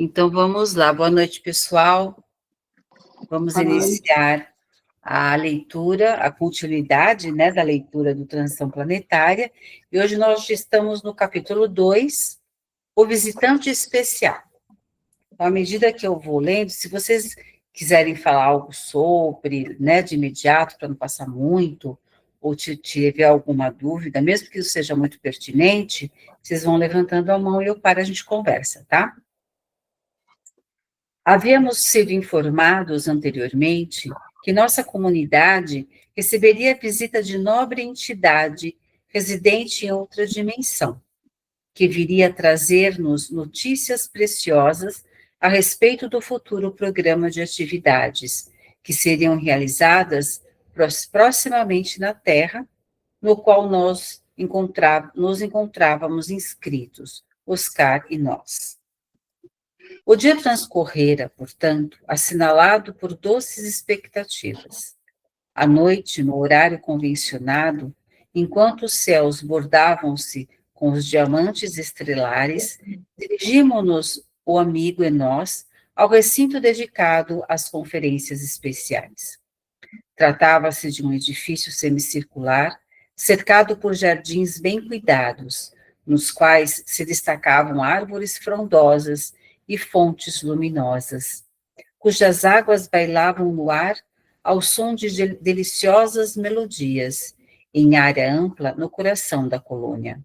Então, vamos lá. Boa noite, pessoal. Vamos iniciar a leitura, a continuidade, né, da leitura do Transição Planetária. E hoje nós estamos no capítulo 2, O Visitante Especial. Então, à medida que eu vou lendo, se vocês quiserem falar algo sobre, né, de imediato, para não passar muito, ou tiver alguma dúvida, mesmo que isso seja muito pertinente, vocês vão levantando a mão e eu paro, a gente conversa, tá? Havíamos sido informados anteriormente que nossa comunidade receberia a visita de nobre entidade residente em outra dimensão, que viria trazer-nos notícias preciosas a respeito do futuro programa de atividades que seriam realizadas proximamente na Terra, no qual nos encontrávamos inscritos, Oscar e nós. O dia transcorrera, portanto, assinalado por doces expectativas. À noite, no horário convencionado, enquanto os céus bordavam-se com os diamantes estrelares, dirigimos-nos, o amigo e nós, ao recinto dedicado às conferências especiais. Tratava-se de um edifício semicircular, cercado por jardins bem cuidados, nos quais se destacavam árvores frondosas e fontes luminosas, cujas águas bailavam no ar ao som de deliciosas melodias, em área ampla no coração da colônia.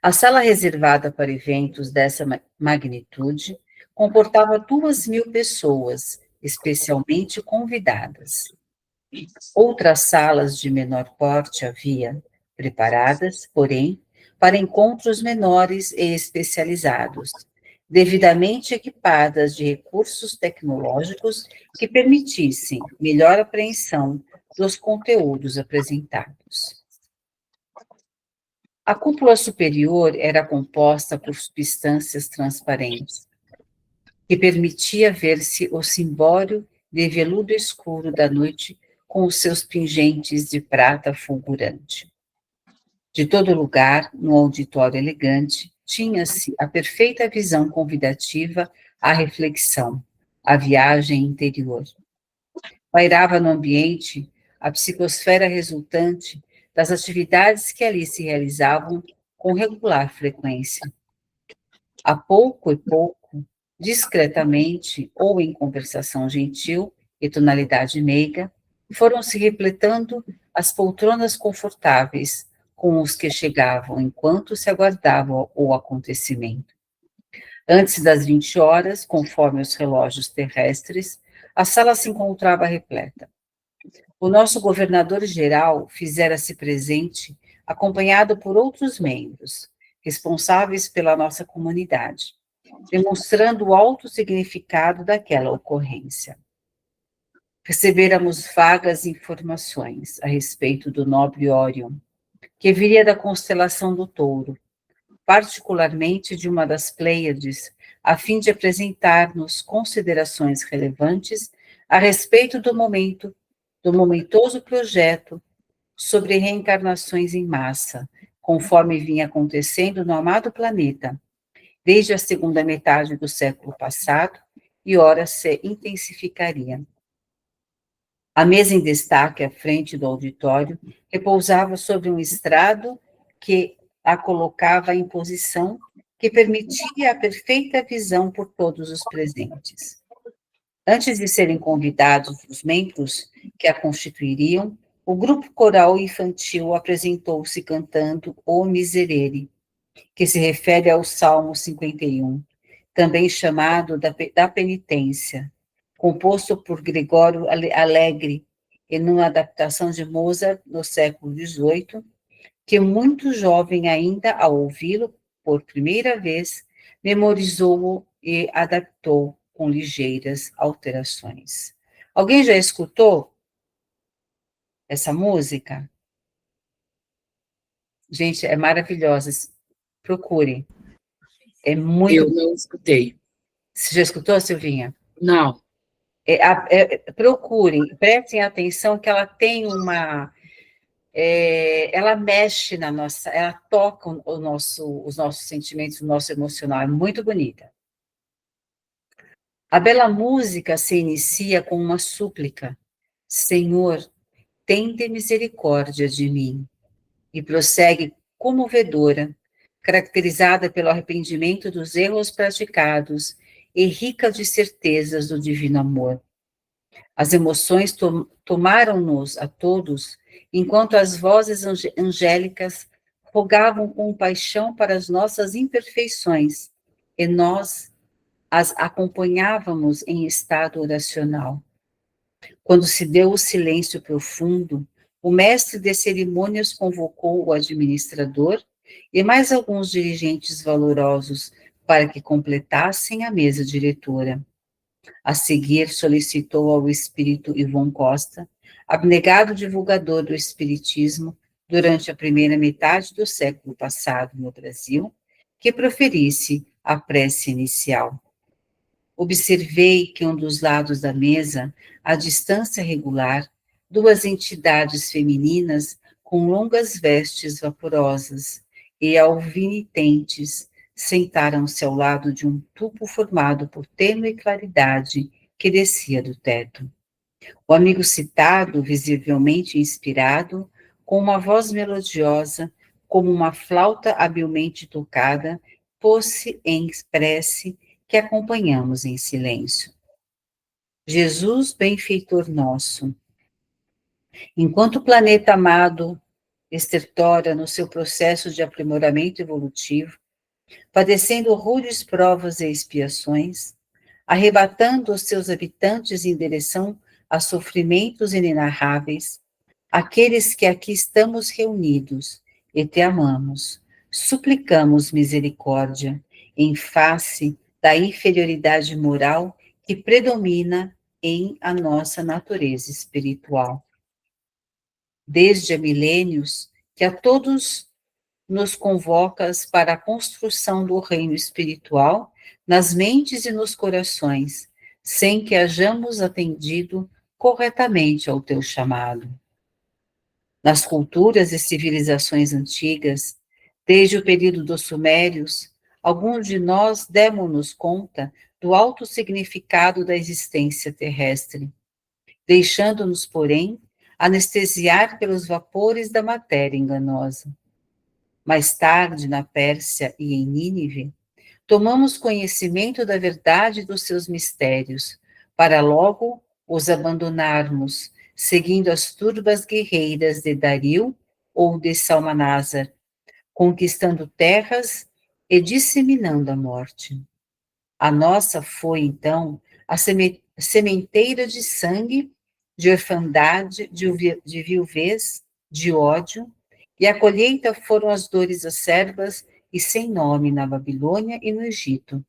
A sala reservada para eventos dessa magnitude comportava 2.000 pessoas, especialmente convidadas. Outras salas de menor porte havia, preparadas, porém, para encontros menores e especializados, devidamente equipadas de recursos tecnológicos que permitissem melhor apreensão dos conteúdos apresentados. A cúpula superior era composta por substâncias transparentes, que permitia ver-se o cimbório de veludo escuro da noite com os seus pingentes de prata fulgurante. De todo lugar, no auditório elegante, tinha-se a perfeita visão convidativa à reflexão, à viagem interior. Pairava no ambiente a psicosfera resultante das atividades que ali se realizavam com regular frequência. A pouco e pouco, discretamente ou em conversação gentil e tonalidade meiga, foram se repletando as poltronas confortáveis com os que chegavam enquanto se aguardava o acontecimento. Antes das 20 horas, conforme os relógios terrestres, a sala se encontrava repleta. O nosso governador-geral fizera-se presente, acompanhado por outros membros, responsáveis pela nossa comunidade, demonstrando o alto significado daquela ocorrência. Recebêramos vagas informações a respeito do nobre Órion, que viria da constelação do Touro, particularmente de uma das Pleiades, a fim de apresentar-nos considerações relevantes a respeito do momentoso projeto sobre reencarnações em massa, conforme vinha acontecendo no amado planeta, desde a segunda metade do século passado, e ora se intensificaria. A mesa em destaque à frente do auditório repousava sobre um estrado que a colocava em posição que permitia a perfeita visão por todos os presentes. Antes de serem convidados os membros que a constituiriam, o grupo coral infantil apresentou-se cantando o Miserere, que se refere ao Salmo 51, também chamado da Penitência, composto por Gregório Alegre, em uma adaptação de Mozart no século XVIII, que muito jovem ainda, ao ouvi-lo por primeira vez, memorizou-o e adaptou com ligeiras alterações. Alguém já escutou essa música? Gente, é maravilhosa. Procurem. É muito... Eu não escutei. Você já escutou, Silvinha? Não. Procurem, prestem atenção que ela tem uma... ela mexe na nossa... Ela toca os nossos sentimentos, o nosso emocional. É muito bonita. A bela música se inicia com uma súplica: Senhor, tende misericórdia de mim, e prossegue comovedora, caracterizada pelo arrependimento dos erros praticados e rica de certezas do divino amor. As emoções tomaram-nos a todos, enquanto as vozes angélicas rogavam com paixão para as nossas imperfeições, e nós as acompanhávamos em estado oracional. Quando se deu o silêncio profundo, o mestre de cerimônias convocou o administrador e mais alguns dirigentes valorosos para que completassem a mesa diretora. A seguir, solicitou ao espírito Ivon Costa, abnegado divulgador do espiritismo durante a primeira metade do século passado no Brasil, que proferisse a prece inicial. Observei que um dos lados da mesa, à distância regular, duas entidades femininas com longas vestes vaporosas e alvinitentes sentaram-se ao lado de um tubo formado por tênue claridade que descia do teto. O amigo citado, visivelmente inspirado, com uma voz melodiosa, como uma flauta habilmente tocada, pôs-se em prece que acompanhamos em silêncio. Jesus, benfeitor nosso, enquanto o planeta amado estertora no seu processo de aprimoramento evolutivo, padecendo rudes provas e expiações, arrebatando os seus habitantes em direção a sofrimentos inenarráveis, aqueles que aqui estamos reunidos e te amamos, suplicamos misericórdia em face da inferioridade moral que predomina em a nossa natureza espiritual. Desde há milênios que a todos nos convocas para a construção do reino espiritual nas mentes e nos corações, sem que hajamos atendido corretamente ao teu chamado. Nas culturas e civilizações antigas, desde o período dos Sumérios, alguns de nós demos-nos conta do alto significado da existência terrestre, deixando-nos, porém, anestesiar pelos vapores da matéria enganosa. Mais tarde, na Pérsia e em Nínive, tomamos conhecimento da verdade dos seus mistérios, para logo os abandonarmos, seguindo as turbas guerreiras de Dario ou de Salmanasar, conquistando terras e disseminando a morte. A nossa foi, então, a sementeira de sangue, de orfandade, de viuvez, de ódio, e a colheita foram as dores acerbas e sem nome na Babilônia e no Egito,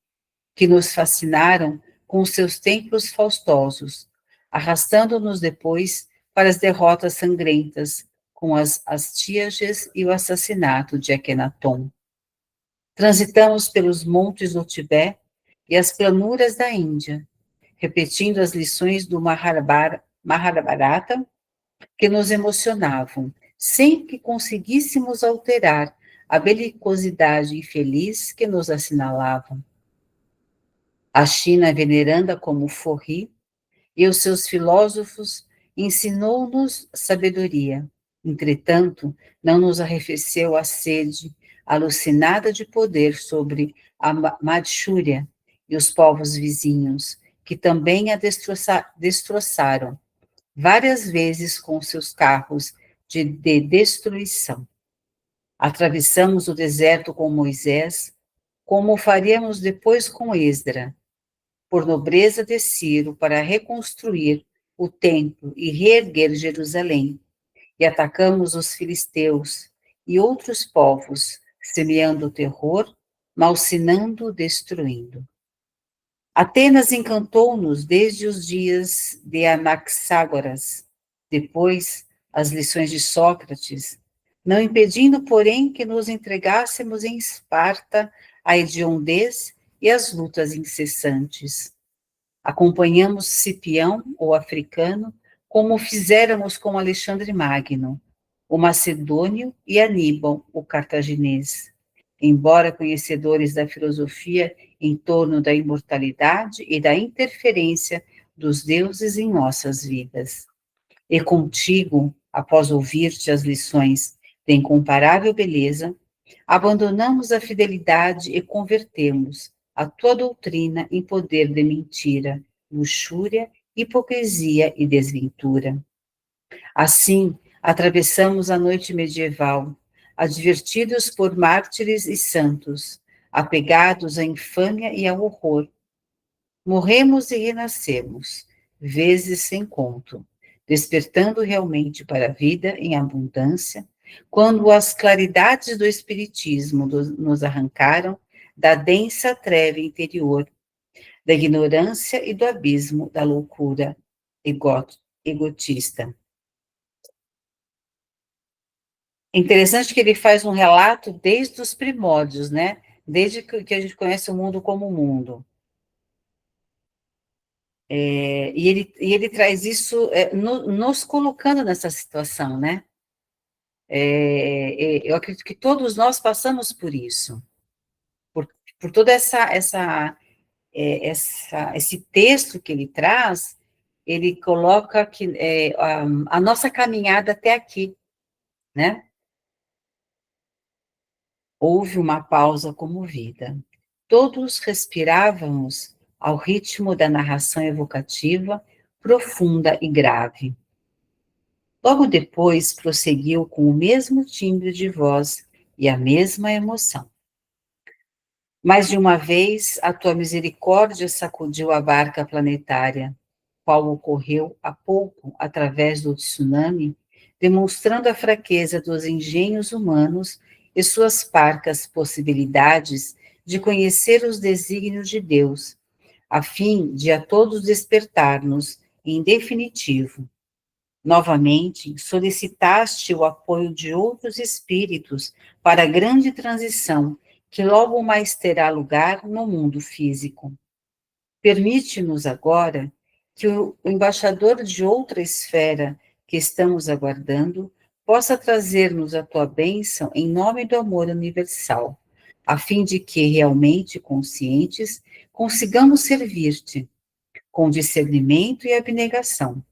que nos fascinaram com seus templos faustosos, arrastando-nos depois para as derrotas sangrentas, com as Astíages e o assassinato de Akenaton. Transitamos pelos montes do Tibete e as planuras da Índia, repetindo as lições do Mahabharata que nos emocionavam, sem que conseguíssemos alterar a belicosidade infeliz que nos assinalava. A China, veneranda como Forri, e os seus filósofos, ensinou-nos sabedoria. Entretanto, não nos arrefeceu a sede alucinada de poder sobre a Madchúria e os povos vizinhos, que também a destroçaram várias vezes com seus carros de destruição. Atravessamos o deserto com Moisés, como faríamos depois com Esdra, por nobreza de Ciro, para reconstruir o templo e reerguer Jerusalém, e atacamos os filisteus e outros povos, semeando o terror, malsinando, destruindo. Atenas encantou-nos desde os dias de Anaxágoras, depois as lições de Sócrates, não impedindo, porém, que nos entregássemos em Esparta à hediondez e às lutas incessantes. Acompanhamos Cipião, o africano, como fizéramos com Alexandre Magno, o macedônio e Aníbal, o cartaginês, embora conhecedores da filosofia em torno da imortalidade e da interferência dos deuses em nossas vidas. E contigo, após ouvir-te as lições de incomparável beleza, abandonamos a fidelidade e convertemos a tua doutrina em poder de mentira, luxúria, hipocrisia e desventura. Assim, atravessamos a noite medieval, advertidos por mártires e santos, apegados à infâmia e ao horror. Morremos e renascemos, vezes sem conto, despertando realmente para a vida em abundância, quando as claridades do Espiritismo nos arrancaram da densa treva interior, da ignorância e do abismo da loucura egotista. Interessante que ele faz um relato desde os primórdios, né? Desde que a gente conhece o mundo como mundo. E ele traz isso nos colocando nessa situação, né? Eu acredito que todos nós passamos por isso, por toda esse texto que ele traz, ele coloca que a nossa caminhada até aqui, né? Houve uma pausa comovida. Todos respirávamos ao ritmo da narração evocativa, profunda e grave. Logo depois, prosseguiu com o mesmo timbre de voz e a mesma emoção. Mais de uma vez, a tua misericórdia sacudiu a barca planetária, qual ocorreu há pouco através do tsunami, demonstrando a fraqueza dos engenhos humanos e suas parcas possibilidades de conhecer os desígnios de Deus, a fim de a todos despertar-nos, em definitivo. Novamente, solicitaste o apoio de outros espíritos para a grande transição que logo mais terá lugar no mundo físico. Permite-nos agora que o embaixador de outra esfera que estamos aguardando possa trazer-nos a tua bênção em nome do amor universal, a fim de que, realmente conscientes, consigamos servir-te com discernimento e abnegação.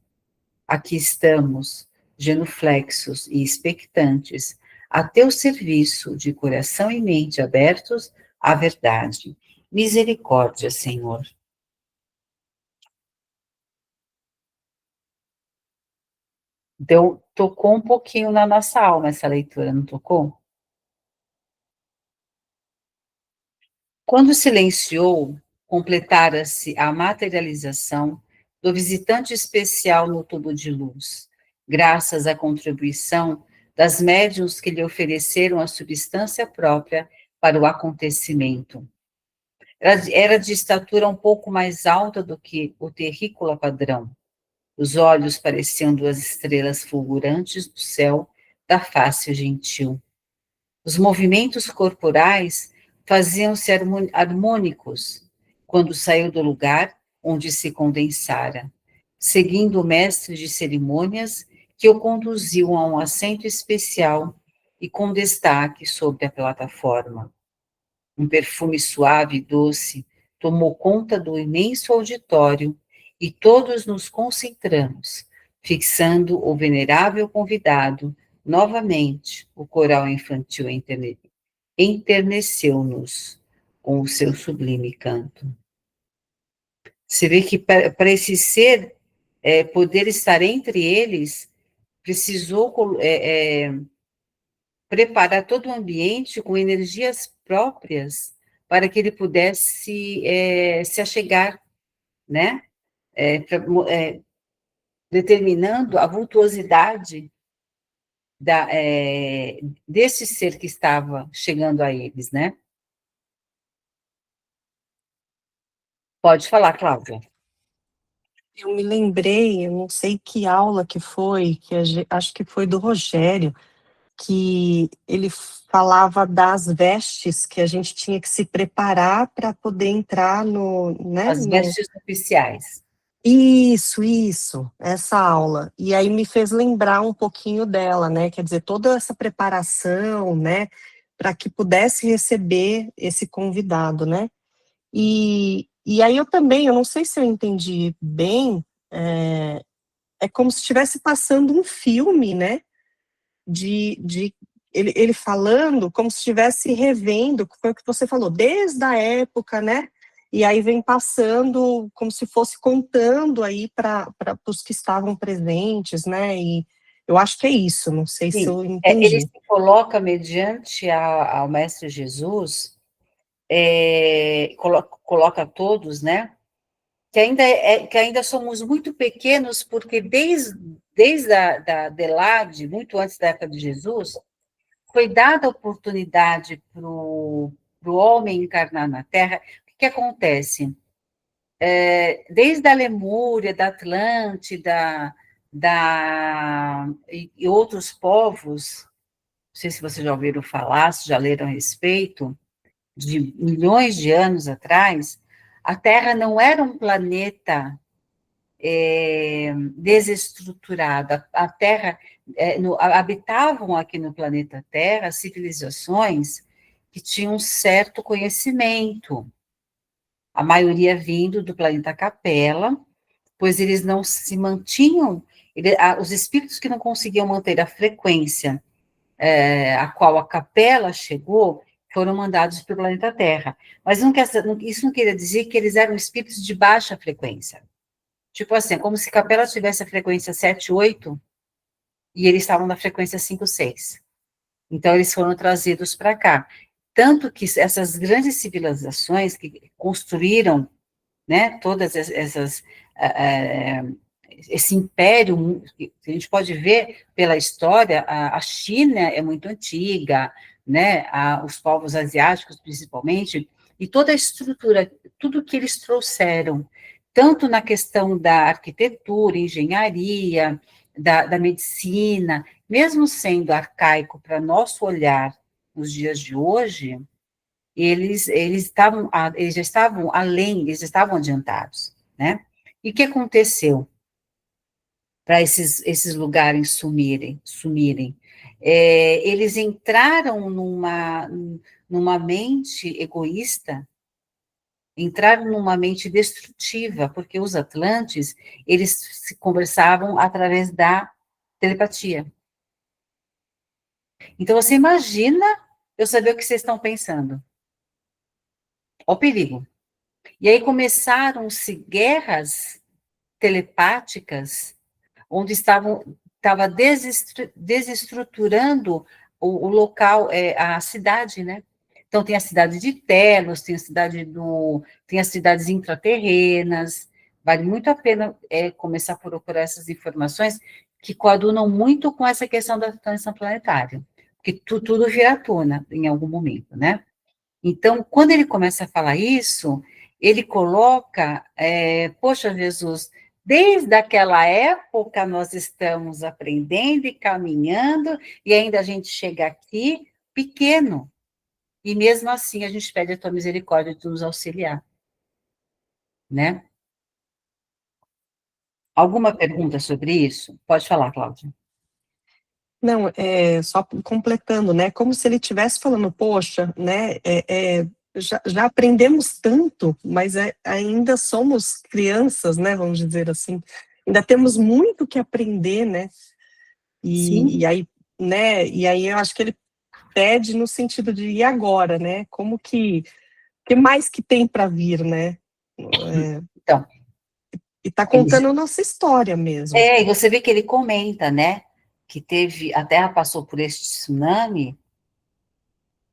Aqui estamos, genuflexos e expectantes, a teu serviço, de coração e mente abertos à verdade. Misericórdia, Senhor. Então, tocou um pouquinho na nossa alma essa leitura, não tocou? Quando silenciou, completara-se a materialização do visitante especial no tubo de luz, graças à contribuição das médiuns que lhe ofereceram a substância própria para o acontecimento. Era de estatura um pouco mais alta do que o terrícola padrão. Os olhos pareciam duas estrelas fulgurantes do céu da face gentil. Os movimentos corporais faziam-se harmônicos quando saiu do lugar onde se condensara, seguindo o mestre de cerimônias que o conduziu a um assento especial e com destaque sobre a plataforma. Um perfume suave e doce tomou conta do imenso auditório e todos nos concentramos, fixando o venerável convidado. Novamente, o coral infantil enterneceu-nos com o seu sublime canto. Você vê que para esse ser poder estar entre eles, precisou preparar todo o ambiente com energias próprias para que ele pudesse se achegar, né? Determinando a vultuosidade desse ser que estava chegando a eles, né? Pode falar, Cláudia. Eu me lembrei, eu não sei que aula que foi, acho que foi do Rogério, que ele falava das vestes que a gente tinha que se preparar para poder entrar As vestes oficiais. Isso, essa aula. E aí me fez lembrar um pouquinho dela, né? Quer dizer, toda essa preparação, né? para que pudesse receber esse convidado, né? E aí eu não sei se eu entendi bem, é como se estivesse passando um filme, né? De ele falando como se estivesse revendo, foi o que você falou, desde a época, né? E aí vem passando como se fosse contando aí para os que estavam presentes, né? E eu acho que é isso, não sei se Sim, eu ele entendi. se coloca mediante ao Mestre Jesus, coloca todos, né? Que ainda somos muito pequenos, porque desde de lá, muito antes da época de Jesus, foi dada a oportunidade para o homem encarnar na Terra. O que acontece? Desde a Lemúria, da Atlântida, e outros povos, não sei se vocês já ouviram falar, se já leram a respeito, de milhões de anos atrás, a Terra não era um planeta desestruturado. A Terra, habitavam aqui no planeta Terra civilizações que tinham um certo conhecimento, a maioria vindo do planeta Capela, pois eles não se mantinham, os espíritos que não conseguiam manter a frequência a qual a Capela chegou, foram mandados para o planeta Terra. Mas isso não queria dizer que eles eram espíritos de baixa frequência. Tipo assim, como se Capela tivesse a frequência 7, 8, e eles estavam na frequência 5, 6. Então, eles foram trazidos para cá. Tanto que essas grandes civilizações que construíram, né, todas essas, esse império, que a gente pode ver pela história, a China é muito antiga, né, os povos asiáticos principalmente, e toda a estrutura, tudo que eles trouxeram, tanto na questão da arquitetura, engenharia, da medicina, mesmo sendo arcaico para nosso olhar nos dias de hoje, eles já estavam além, eles estavam adiantados, né? E o que aconteceu para esses lugares sumirem? Eles entraram numa mente egoísta, entraram numa mente destrutiva, porque os Atlantes, eles se conversavam através da telepatia. Então, você imagina eu saber o que vocês estão pensando. Ó o perigo. E aí começaram-se guerras telepáticas, onde estava desestruturando o local, a cidade, né? Então, tem a cidade de Telos, tem as cidades intraterrenas, vale muito a pena começar a procurar essas informações que coadunam muito com essa questão da transição planetária, porque tudo vira à tona em algum momento, né? Então, quando ele começa a falar isso, ele coloca, poxa, Jesus, desde aquela época nós estamos aprendendo e caminhando, e ainda a gente chega aqui pequeno, e mesmo assim a gente pede a tua misericórdia de nos auxiliar, né? Alguma pergunta sobre isso? Pode falar, Cláudia. Não, só completando, né? Como se ele estivesse falando, poxa, né? Já aprendemos tanto, mas ainda somos crianças, né? Vamos dizer assim. Ainda temos muito que aprender, né? Sim. E aí, né? E aí eu acho que ele pede no sentido de e agora, né? Como que mais que tem para vir, né? Então, E está eles, contando a nossa história mesmo. e você vê que ele comenta, né, que a Terra passou por este tsunami.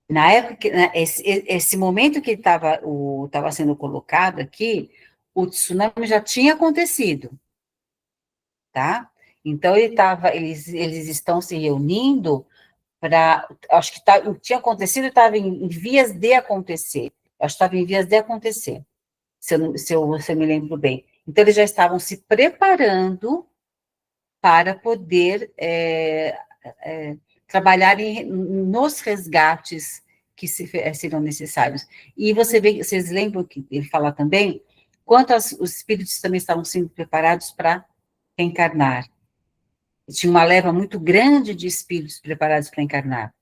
Na época, né, esse momento que estava sendo colocado aqui, o tsunami já tinha acontecido, tá? Então eles estão se reunindo para, acho que tinha acontecido, estava em vias de acontecer. Acho que estava em vias de acontecer, se eu me lembro bem. Então eles já estavam se preparando para poder trabalhar nos resgates que serão necessários. E vocês lembram que ele fala também os espíritos também estavam sendo preparados para reencarnar. Tinha uma leva muito grande de espíritos preparados para encarnar.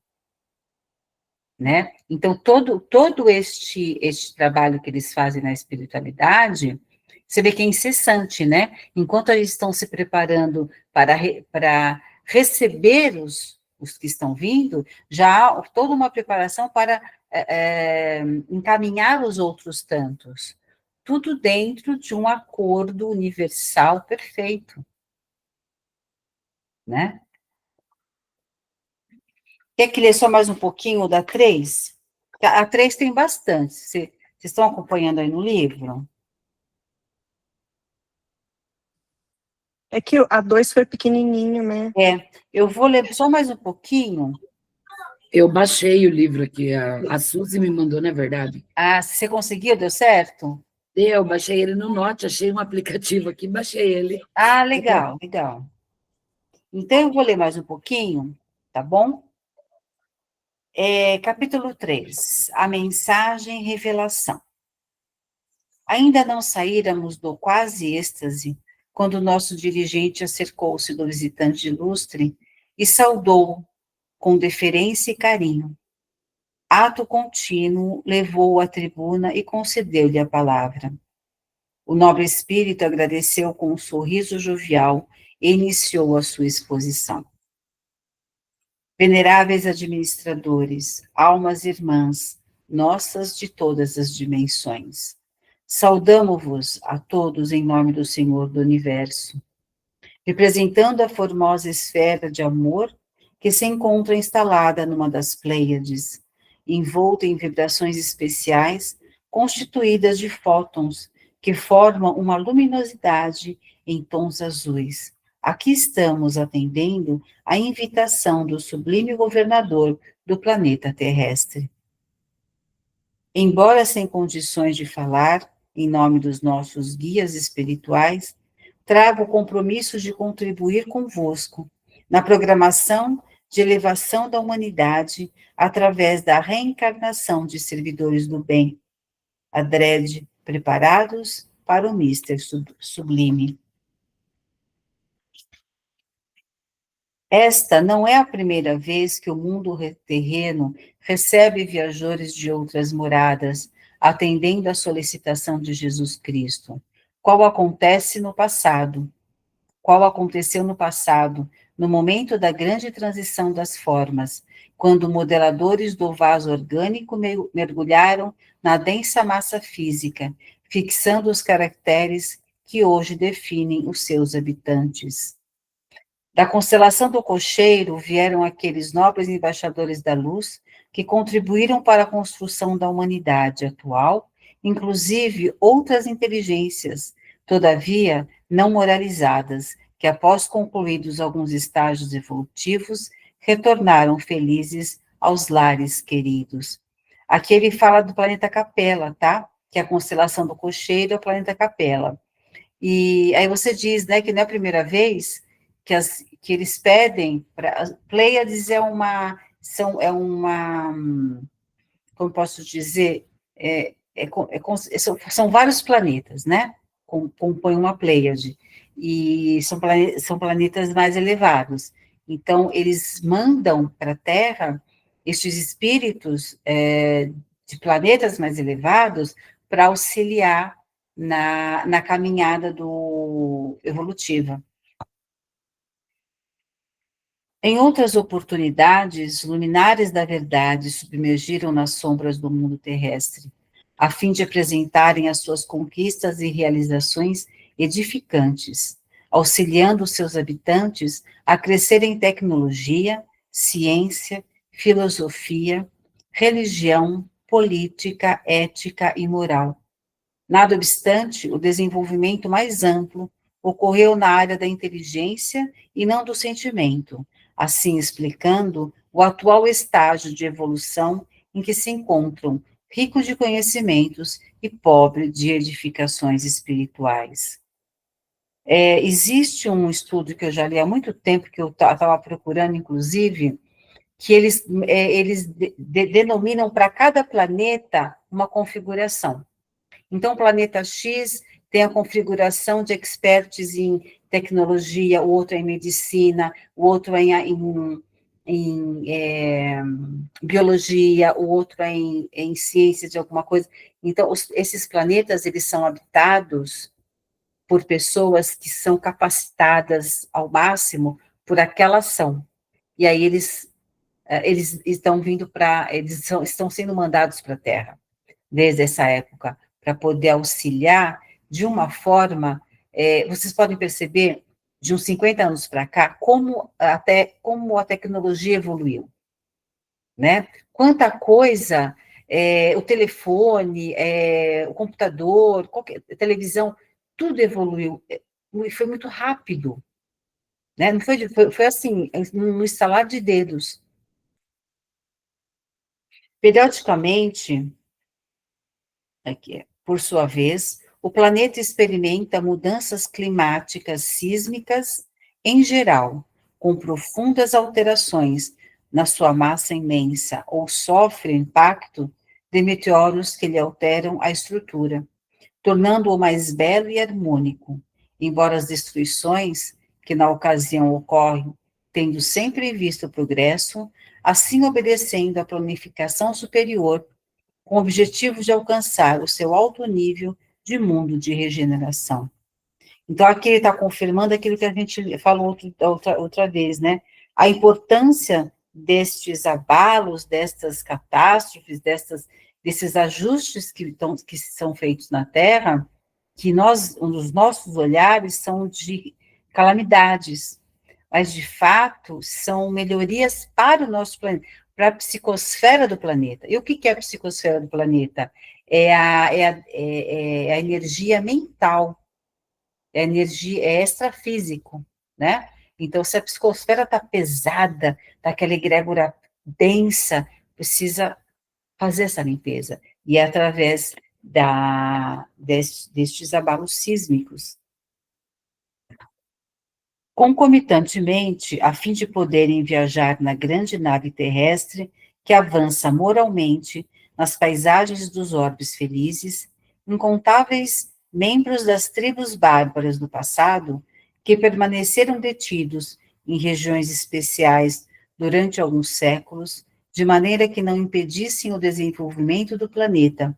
né? Então, todo este trabalho que eles fazem na espiritualidade, você vê que é incessante, né? Enquanto eles estão se preparando para receber os que estão vindo, já há toda uma preparação para encaminhar os outros tantos. Tudo dentro de um acordo universal perfeito, né? Quer que lê só mais um pouquinho da 3? A 3 tem bastante. Vocês estão acompanhando aí no livro? É que a 2 foi pequenininho, né? Eu vou ler só mais um pouquinho. Eu baixei o livro aqui, a Suzy me mandou, não é verdade? Ah, se você conseguiu, deu certo? Eu baixei ele no Note, achei um aplicativo aqui, baixei ele. Ah, legal, legal. Então, eu vou ler mais um pouquinho, tá bom? Capítulo 3, a mensagem revelação. Ainda não saíramos do quase êxtase, quando o nosso dirigente acercou-se do visitante ilustre e saudou-o com deferência e carinho. Ato contínuo, levou-o à tribuna e concedeu-lhe a palavra. O nobre espírito agradeceu com um sorriso jovial e iniciou a sua exposição. Veneráveis administradores, almas irmãs, nossas de todas as dimensões, saudamo-vos a todos em nome do Senhor do Universo, representando a formosa esfera de amor que se encontra instalada numa das Pleiades, envolta em vibrações especiais, constituídas de fótons, que formam uma luminosidade em tons azuis. Aqui estamos atendendo à invitação do sublime governador do planeta terrestre. Embora sem condições de falar, em nome dos nossos guias espirituais, trago o compromisso de contribuir convosco na programação de elevação da humanidade através da reencarnação de servidores do bem, adrede preparados para o Mister Sublime. Esta não é a primeira vez que o mundo terreno recebe viajores de outras moradas, atendendo à solicitação de Jesus Cristo, qual acontece no passado, qual aconteceu no passado, no momento da grande transição das formas, quando modeladores do vaso orgânico mergulharam na densa massa física, fixando os caracteres que hoje definem os seus habitantes. Da constelação do Cocheiro vieram aqueles nobres embaixadores da luz que contribuíram para a construção da humanidade atual, inclusive outras inteligências, todavia não moralizadas, que após concluídos alguns estágios evolutivos, retornaram felizes aos lares queridos. Aqui ele fala do planeta Capela, tá? Que é a constelação do Cocheiro é o planeta Capela. E aí você diz, né, que não é a primeira vez que eles pedem para Pleiades como posso dizer, são vários planetas, né? Compõem uma Pleiade e são planetas mais elevados. Então eles mandam para a Terra estes espíritos de planetas mais elevados para auxiliar na caminhada evolutiva. Em outras oportunidades, luminares da verdade submergiram nas sombras do mundo terrestre, a fim de apresentarem as suas conquistas e realizações edificantes, auxiliando os seus habitantes a crescer em tecnologia, ciência, filosofia, religião, política, ética e moral. Nada obstante, o desenvolvimento mais amplo ocorreu na área da inteligência e não do sentimento, assim explicando o atual estágio de evolução em que se encontram, rico de conhecimentos e pobre de edificações espirituais. Existe um estudo que eu já li há muito tempo, que eu estava procurando, inclusive, que eles denominam para cada planeta uma configuração. Então, o planeta X tem a configuração de experts em tecnologia, o outro é em medicina, o outro é biologia, o outro é em ciência de alguma coisa. Então, esses planetas, eles são habitados por pessoas que são capacitadas ao máximo por aquela ação. E aí eles estão vindo estão sendo mandados para a Terra, desde essa época, para poder auxiliar de uma forma, vocês podem perceber, de uns 50 anos para cá, como a tecnologia evoluiu, né? Quanta coisa, o telefone, o computador, televisão, tudo evoluiu, e foi muito rápido, né? Não foi assim, no estalar de dedos. Periodicamente, aqui, por sua vez, o planeta experimenta mudanças climáticas sísmicas em geral, com profundas alterações na sua massa imensa, ou sofre o impacto de meteoros que lhe alteram a estrutura, tornando-o mais belo e harmônico, embora as destruições que na ocasião ocorrem, tendo sempre visto o progresso, assim obedecendo à planificação superior com o objetivo de alcançar o seu alto nível de mundo de regeneração. Então, aqui ele está confirmando aquilo que a gente falou outra vez, né? A importância destes abalos, destas catástrofes, desses ajustes que são feitos na Terra, que os nossos olhares são de calamidades, mas, de fato, são melhorias para o nosso planeta, para a psicosfera do planeta. E o que é a psicosfera do planeta? É a energia mental, é a energia, é extrafísico, né? Então, se a psicosfera está pesada, está aquela egrégora densa, precisa fazer essa limpeza. E é através destes abalos sísmicos. Concomitantemente, a fim de poderem viajar na grande nave terrestre que avança moralmente nas paisagens dos orbes felizes, incontáveis membros das tribos bárbaras do passado, que permaneceram detidos em regiões especiais durante alguns séculos, de maneira que não impedissem o desenvolvimento do planeta,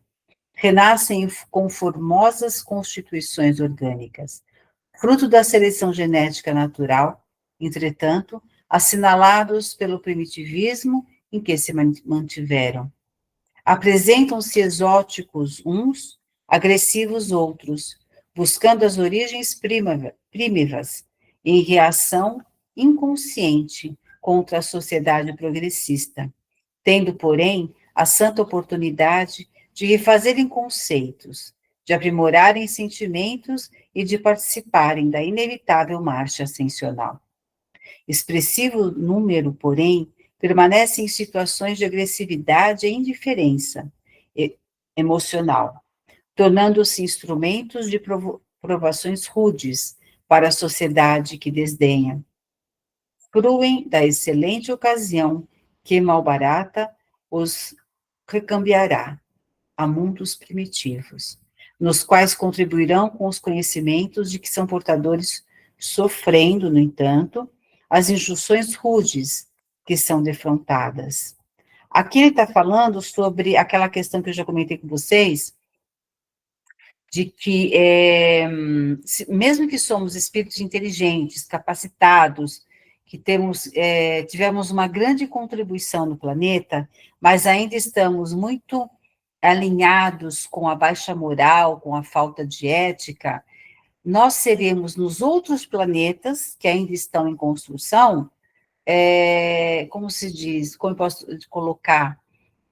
renascem com formosas constituições orgânicas fruto da seleção genética natural, entretanto, assinalados pelo primitivismo em que se mantiveram. Apresentam-se exóticos uns, agressivos outros, buscando as origens primivas, em reação inconsciente contra a sociedade progressista, tendo, porém, a santa oportunidade de refazerem conceitos, de aprimorarem sentimentos e de participarem da inevitável marcha ascensional. Expressivo número, porém, permanece em situações de agressividade e indiferença emocional, tornando-se instrumentos de provações rudes para a sociedade que desdenha. Fruem da excelente ocasião que, mal barata, os recambiará a mundos primitivos, nos quais contribuirão com os conhecimentos de que são portadores, sofrendo, no entanto, as injunções rudes que são defrontadas. Aqui ele está falando sobre aquela questão que eu já comentei com vocês, de que, mesmo que somos espíritos inteligentes, capacitados, que tivemos uma grande contribuição no planeta, mas ainda estamos muito alinhados com a baixa moral, com a falta de ética, nós seremos nos outros planetas que ainda estão em construção, como se diz, como eu posso colocar,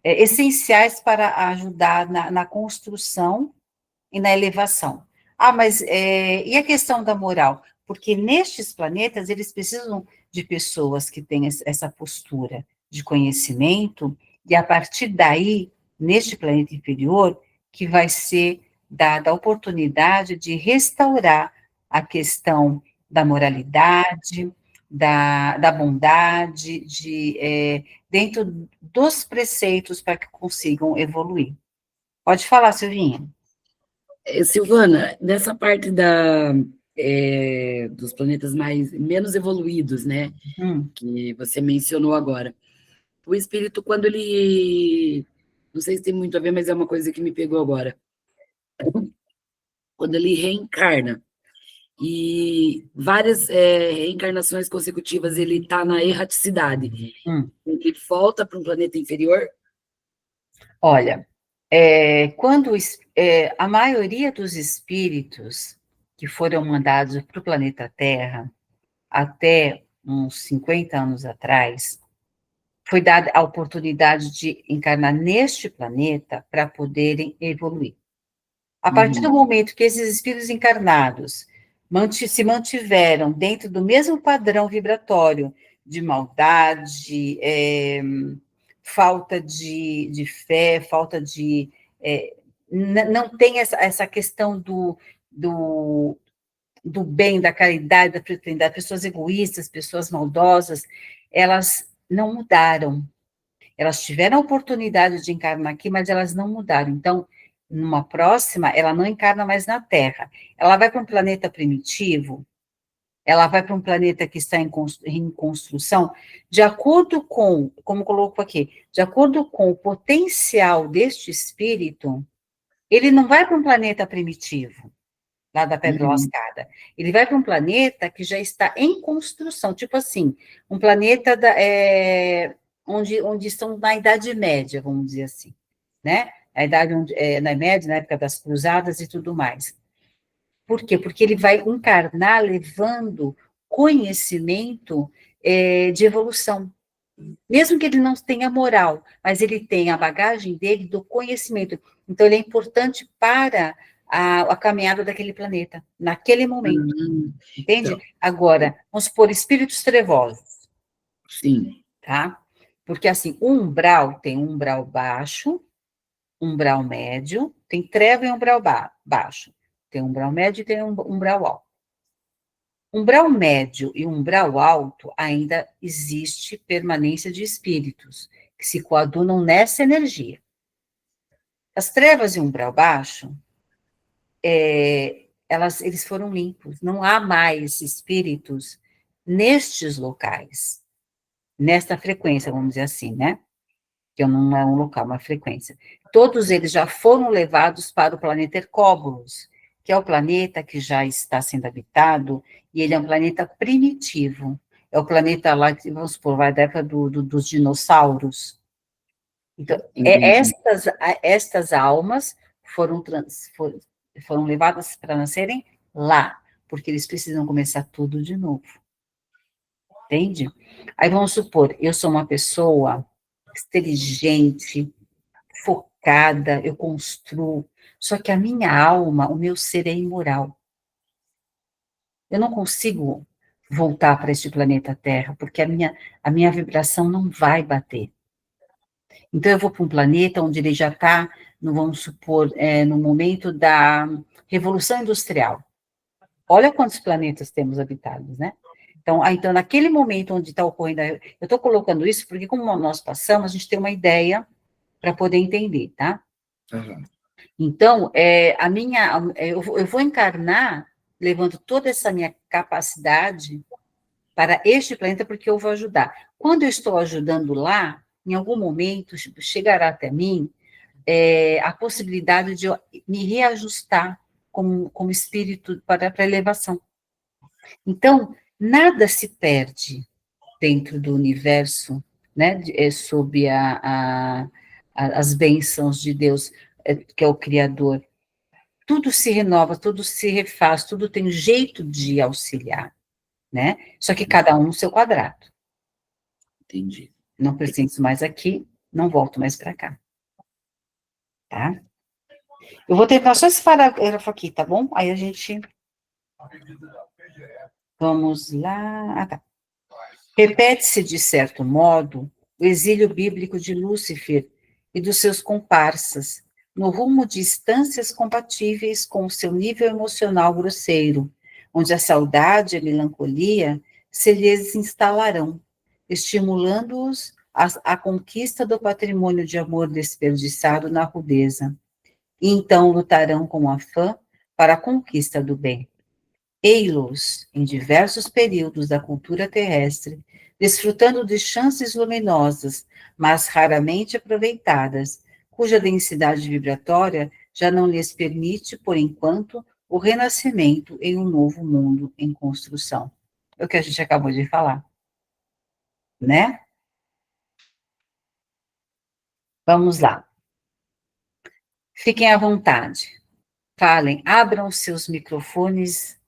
essenciais para ajudar na construção e na elevação. Mas e a questão da moral? Porque nestes planetas eles precisam de pessoas que têm essa postura de conhecimento, e a partir daí, neste planeta inferior, que vai ser dada a oportunidade de restaurar a questão da moralidade, da bondade, dentro dos preceitos para que consigam evoluir. Pode falar, Silvinha. Silvana, nessa parte da dos planetas menos evoluídos, né? Hum. Que você mencionou agora. O espírito, quando ele. Não sei se tem muito a ver, mas é uma coisa que me pegou agora. Quando ele reencarna, e várias reencarnações consecutivas ele está na erraticidade, Hum. ele volta para um planeta inferior. Olha, a maioria dos espíritos que foram mandados para o planeta Terra, até uns 50 anos atrás, foi dada a oportunidade de encarnar neste planeta para poderem evoluir. A partir do momento que esses espíritos encarnados se mantiveram dentro do mesmo padrão vibratório de maldade, falta de fé, falta de. Não tem essa questão do bem, da caridade, da fraternidade, pessoas egoístas, pessoas maldosas, elas não mudaram. Elas tiveram a oportunidade de encarnar aqui, mas elas não mudaram. Então, numa próxima, ela não encarna mais na Terra. Ela vai para um planeta primitivo, ela vai para um planeta que está em construção, de acordo com, como coloco aqui, de acordo com o potencial deste espírito, ele não vai para um planeta primitivo, lá da Pedra Lascada. Ele vai para um planeta que já está em construção, tipo assim, um planeta onde estão na Idade Média, vamos dizer assim, né? A idade na média, na época das cruzadas e tudo mais. Por quê? Porque ele vai encarnar levando conhecimento de evolução. Mesmo que ele não tenha moral, mas ele tem a bagagem dele do conhecimento. Então, ele é importante para a caminhada daquele planeta, naquele momento. Entende? Então, Agora, vamos supor, espíritos trevosos, sim. tá? Porque, assim, o umbral tem um umbral baixo, umbral médio, tem treva e umbral baixo. Tem umbral médio e tem umbral alto. Umbral médio e umbral alto ainda existe permanência de espíritos que se coadunam nessa energia. As trevas e umbral baixo, eles foram limpos. Não há mais espíritos nestes locais, nesta frequência, vamos dizer assim, né? Que não é um local, uma frequência. Todos eles já foram levados para o planeta Hercóbulos, que é o planeta que já está sendo habitado, e ele é um planeta primitivo. É o planeta lá, que, vamos supor, vai da época dos dinossauros. Então, estas almas foram levadas para nascerem lá, porque eles precisam começar tudo de novo. Entende? Aí vamos supor, eu sou uma pessoa inteligente, focada, eu construo, só que a minha alma, o meu ser é imoral. Eu não consigo voltar para este planeta Terra, porque a minha vibração não vai bater. Então, eu vou para um planeta onde ele já está, vamos supor, no momento da Revolução Industrial. Olha quantos planetas temos habitados, né? Então, naquele momento onde está ocorrendo, eu estou colocando isso porque, como nós passamos, a gente tem uma ideia para poder entender, tá? Uhum. Então, eu vou encarnar, levando toda essa minha capacidade para este planeta, porque eu vou ajudar. Quando eu estou ajudando lá, em algum momento chegará até mim a possibilidade de eu me reajustar como espírito para a elevação. Então, nada se perde dentro do universo, né, sob as bênçãos de Deus, que é o Criador. Tudo se renova, tudo se refaz, tudo tem jeito de auxiliar, né? Só que cada um no seu quadrado. Entendi. Não preciso mais aqui, não volto mais para cá. Tá? Eu vou terminar só esse parágrafo aqui, tá bom? Aí a gente... Vamos lá... Ah, tá. Repete-se, de certo modo, o exílio bíblico de Lúcifer e dos seus comparsas, no rumo de instâncias compatíveis com o seu nível emocional grosseiro, onde a saudade e a melancolia se lhes instalarão, estimulando-os à conquista do patrimônio de amor desperdiçado na rudeza. E então lutarão com afã para a conquista do bem. Ei-los em diversos períodos da cultura terrestre, desfrutando de chances luminosas, mas raramente aproveitadas, cuja densidade vibratória já não lhes permite, por enquanto, o renascimento em um novo mundo em construção. É o que a gente acabou de falar, né? Vamos lá. Fiquem à vontade. Falem, abram os seus microfones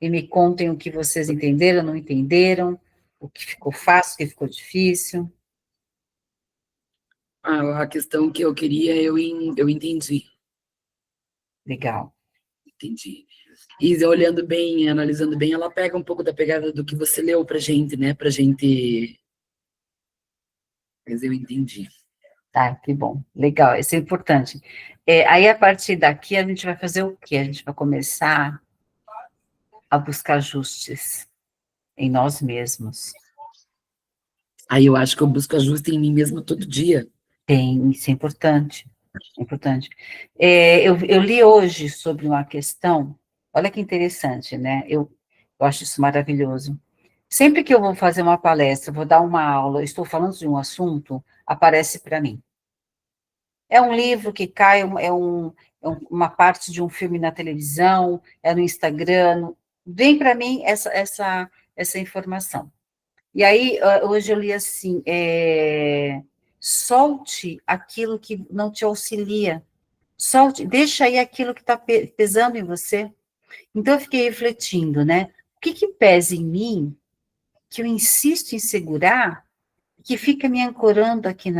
e me contem o que vocês entenderam, não entenderam, o que ficou fácil, o que ficou difícil. A questão que eu queria, eu entendi. Legal. Entendi. E olhando bem, analisando bem, ela pega um pouco da pegada do que você leu pra gente, né? Pra gente. Mas eu entendi. Tá, que bom. Legal, isso é importante. Aí, a partir daqui, a gente vai fazer o quê? A gente vai começar a buscar ajustes em nós mesmos. Aí eu acho que eu busco ajuste em mim mesma todo dia. Isso é importante. É importante. Eu li hoje sobre uma questão, olha que interessante, né? Eu acho isso maravilhoso. Sempre que eu vou fazer uma palestra, vou dar uma aula, estou falando de um assunto, aparece para mim. É um livro que cai, uma parte de um filme na televisão, é no Instagram, vem para mim essa informação. E aí, hoje eu li assim, solte aquilo que não te auxilia, solte, deixa aí aquilo que está pesando em você. Então, eu fiquei refletindo, né? O que pesa em mim, que eu insisto em segurar, que fica me ancorando aqui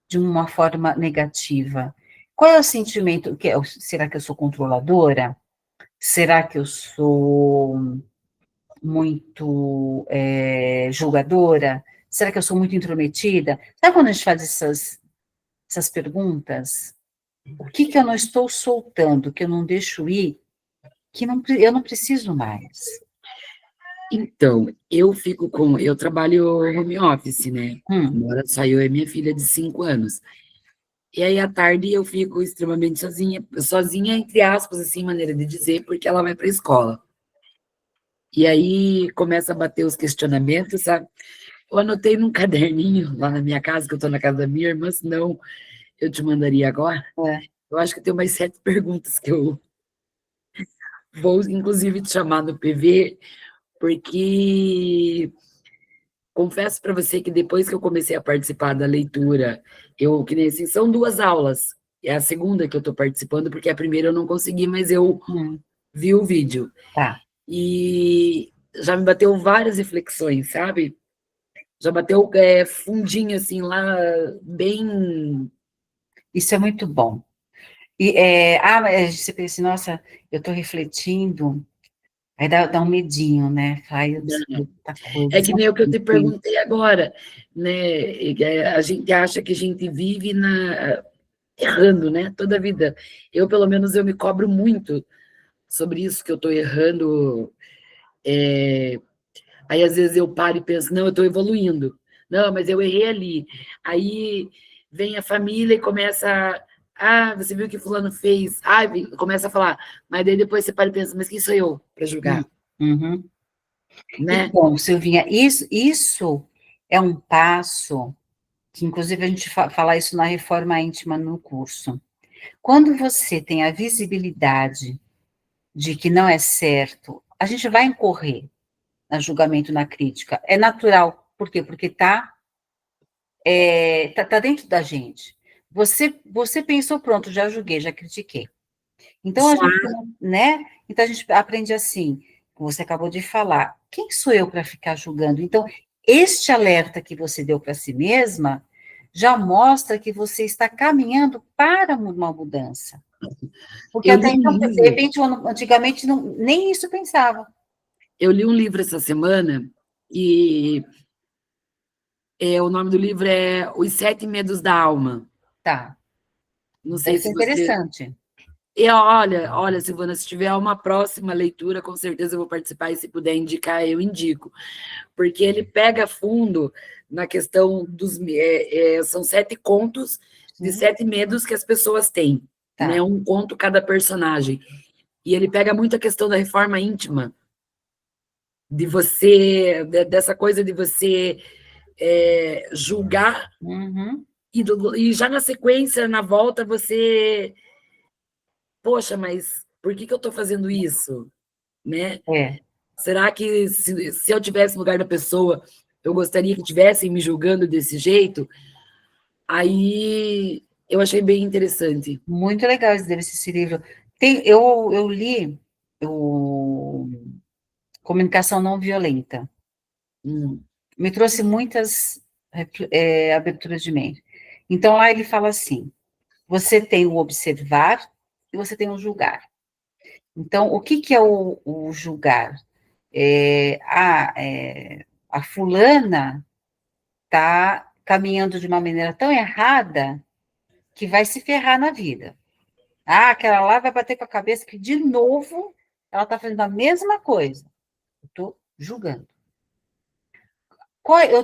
de uma forma negativa? Qual é o sentimento? Será que eu sou controladora? Será que eu sou muito julgadora? Será que eu sou muito intrometida? Sabe quando a gente faz essas perguntas? O que eu não estou soltando, que eu não deixo ir, que eu não preciso mais? Então, eu trabalho home office, né? Agora saiu a minha filha de 5 anos. E aí, à tarde, eu fico extremamente sozinha, entre aspas, assim, maneira de dizer, porque ela vai para a escola. E aí, começa a bater os questionamentos, sabe? Eu anotei num caderninho lá na minha casa, que eu estou na casa da minha irmã, senão eu te mandaria agora. Eu acho que tem umas 7 perguntas que eu vou, inclusive, te chamar no PV, porque confesso para você que depois que eu comecei a participar da leitura, que nem assim, são 2 aulas, é a segunda que eu estou participando, porque a primeira eu não consegui, mas eu vi o vídeo. Tá. E já me bateu várias reflexões, sabe? Já bateu fundinho, assim, lá, bem... Isso é muito bom. E, mas você pensa assim, nossa, eu estou refletindo, aí dá um medinho, né? Ai, eu descobri tanta coisa. É que nem o que eu te perguntei agora, né? A gente acha que a gente vive errando, né? Toda a vida. Eu, pelo menos, eu me cobro muito sobre isso, que eu estou errando. Aí, às vezes, eu paro e penso, não, eu estou evoluindo. Não, mas eu errei ali. Aí vem a família e começa... Ah, você viu o que fulano fez? Ah, começa a falar. Mas daí depois você para e pensa, mas quem sou eu para julgar? Uhum. Né? Então, Silvinha, isso é um passo que, inclusive, a gente fala isso na reforma íntima no curso. Quando você tem a visibilidade de que não é certo, a gente vai incorrer no julgamento, na crítica. É natural. Por quê? Porque tá dentro da gente. Você pensou, pronto, já julguei, já critiquei. Então, a gente, né? Então, a gente aprende assim, como você acabou de falar, quem sou eu para ficar julgando? Então, este alerta que você deu para si mesma já mostra que você está caminhando para uma mudança. Porque Eu até li um então, de livro. repente, antigamente, nem isso pensava. Eu li um livro essa semana e o nome do livro é Os 7 Medos da Alma. Tá. Não sei Deve ser se você... interessante. Olha, Silvana, se tiver uma próxima leitura, com certeza eu vou participar, e se puder indicar, eu indico. Porque ele pega a fundo na questão dos... são 7 contos de 7 medos que as pessoas têm, Tá. né? Um conto cada personagem. E ele pega muito a questão da reforma íntima, de você, dessa coisa de você julgar, e já na sequência, na volta, você... Poxa, mas por que eu estou fazendo isso? Né? Será que se eu tivesse no lugar da pessoa, eu gostaria que tivessem me julgando desse jeito? Aí eu achei bem interessante. Muito legal esse livro. Eu li o Comunicação Não Violenta. Me trouxe muitas aberturas de mente. Então, lá ele fala assim, você tem o observar e você tem o julgar. Então, o que é o julgar? A fulana está caminhando de uma maneira tão errada que vai se ferrar na vida. Aquela lá vai bater com a cabeça que, de novo, ela está fazendo a mesma coisa. Eu estou julgando.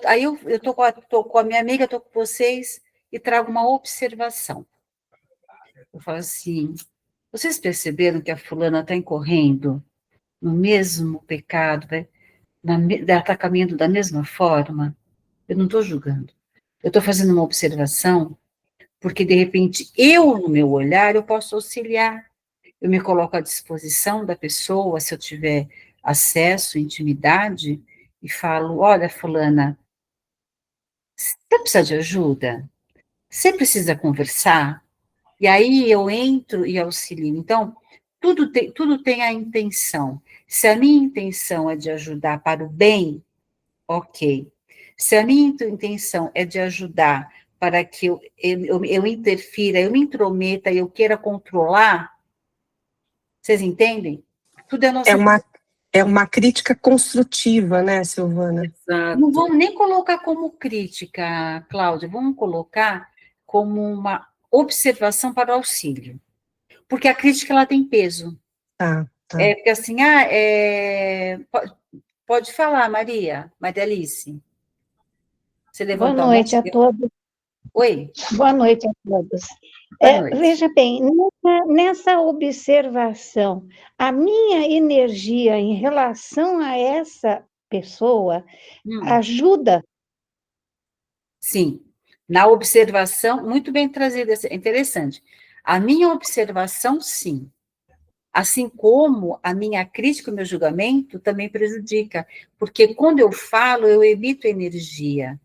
Aí eu estou com a minha amiga, estou com vocês e trago uma observação. Eu falo assim, vocês perceberam que a fulana está incorrendo no mesmo pecado, ela está caminhando da mesma forma? Eu não estou julgando. Eu estou fazendo uma observação, porque, de repente, eu, no meu olhar, eu posso auxiliar. Eu me coloco à disposição da pessoa, se eu tiver acesso, intimidade, e falo, olha, fulana, você precisa de ajuda? Você precisa conversar? E aí eu entro e auxilio. Então, tudo tem a intenção. Se a minha intenção é de ajudar para o bem, ok. Se a minha intenção é de ajudar para que eu interfira, eu me intrometa, eu queira controlar, vocês entendem? Tudo é nossa... É uma crítica construtiva, né, Silvana? Exato. Não vamos nem colocar como crítica, Cláudia, vamos colocar como uma observação para o auxílio. Porque a crítica, ela tem peso. Tá. Porque assim, pode falar, Maria Alice. Você levantou Boa noite a todos. Oi. Boa noite a todos. Boa noite. Veja bem, nessa observação, a minha energia em relação a essa pessoa ajuda? Sim. Na observação, muito bem trazida, é interessante. A minha observação, sim. Assim como a minha crítica, o meu julgamento, também prejudica. Porque quando eu falo, eu emito energia.